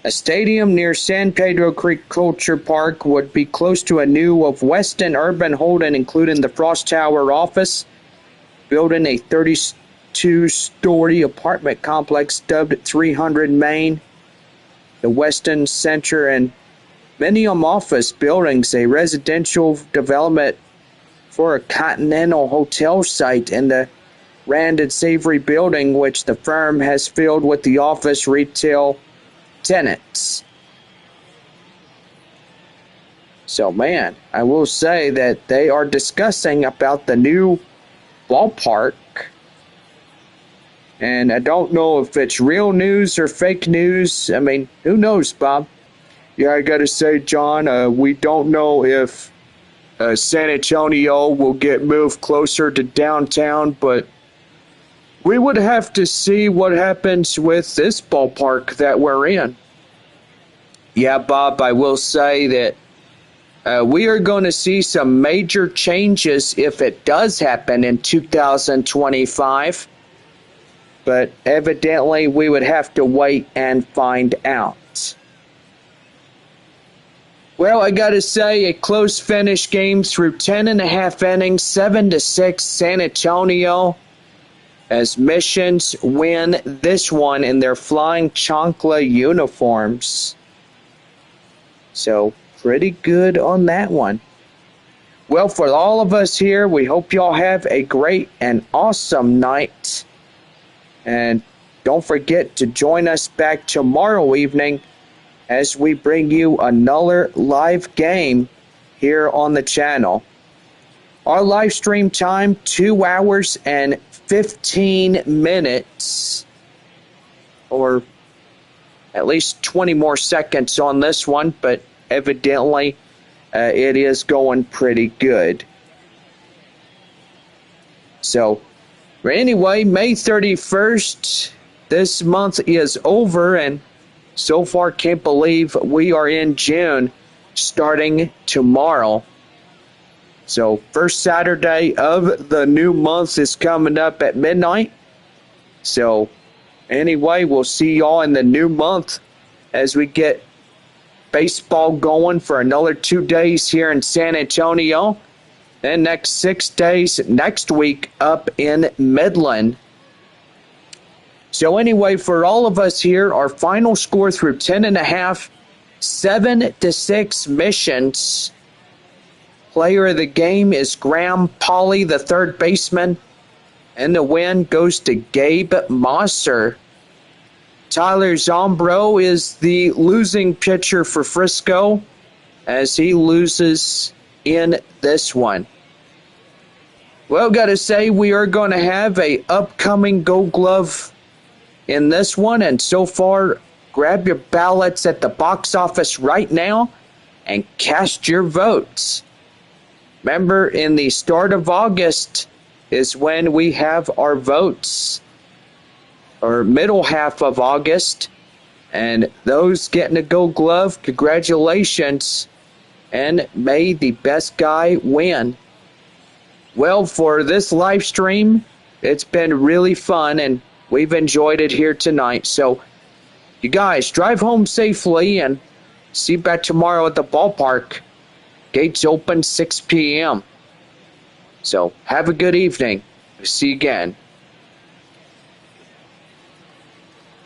Speaker 3: A stadium near San Pedro Creek Culture Park would be close to a new of Weston Urban Holding, including the Frost Tower office, building a 32-story apartment complex dubbed 300 Main, the Weston Center, and Millennium office buildings, a residential development for a Continental Hotel site, and the Rand and Savory building, which the firm has filled with the office retail tenants. So, man, I will say that they are discussing about the new ballpark, and I don't know if it's real news or fake news. I mean, who knows, Bob?
Speaker 1: Yeah, I gotta say, John, we don't know if San Antonio will get moved closer to downtown, but we would have to see what happens with this ballpark that we're in.
Speaker 3: Yeah, Bob, I will say that we are going to see some major changes if it does happen in 2025. But evidently, we would have to wait and find out. Well, I got to say, a close finish game through 10.5 innings, 7-6 San Antonio, as Missions win this one in their flying chancla uniforms. So, pretty good on that one. Well, for all of us here, we hope y'all have a great and awesome night. And don't forget to join us back tomorrow evening as we bring you another live game here on the channel. Our live stream time, 2 hours and 15 minutes, or at least 20 more seconds on this one, but evidently it is going pretty good. So, anyway, May 31st, this month is over, and so far can't believe we are in June starting tomorrow. So, first Saturday of the new month is coming up at midnight. So, anyway, we'll see y'all in the new month as we get baseball going for another 2 days here in San Antonio. Then next 6 days next week up in Midland. So anyway, for all of us here, our final score through 10.5, 7-6 Missions. Player of the game is Graham Pauley, the third baseman, and the win goes to Gabe Mosser. Tyler Zombro is the losing pitcher for Frisco as he loses in this one. Well, gotta say, we are going to have a upcoming Gold Glove in this one, and so far, grab your ballots at the box office right now and cast your votes. Remember, in the start of August is when we have our votes, or middle half of August, and those getting a Gold Glove, congratulations, and may the best guy win. Well, for this live stream, it's been really fun, and we've enjoyed it here tonight. So, you guys, drive home safely, and see you back tomorrow at the ballpark. Gates open 6 p.m. So, have a good evening. See you again.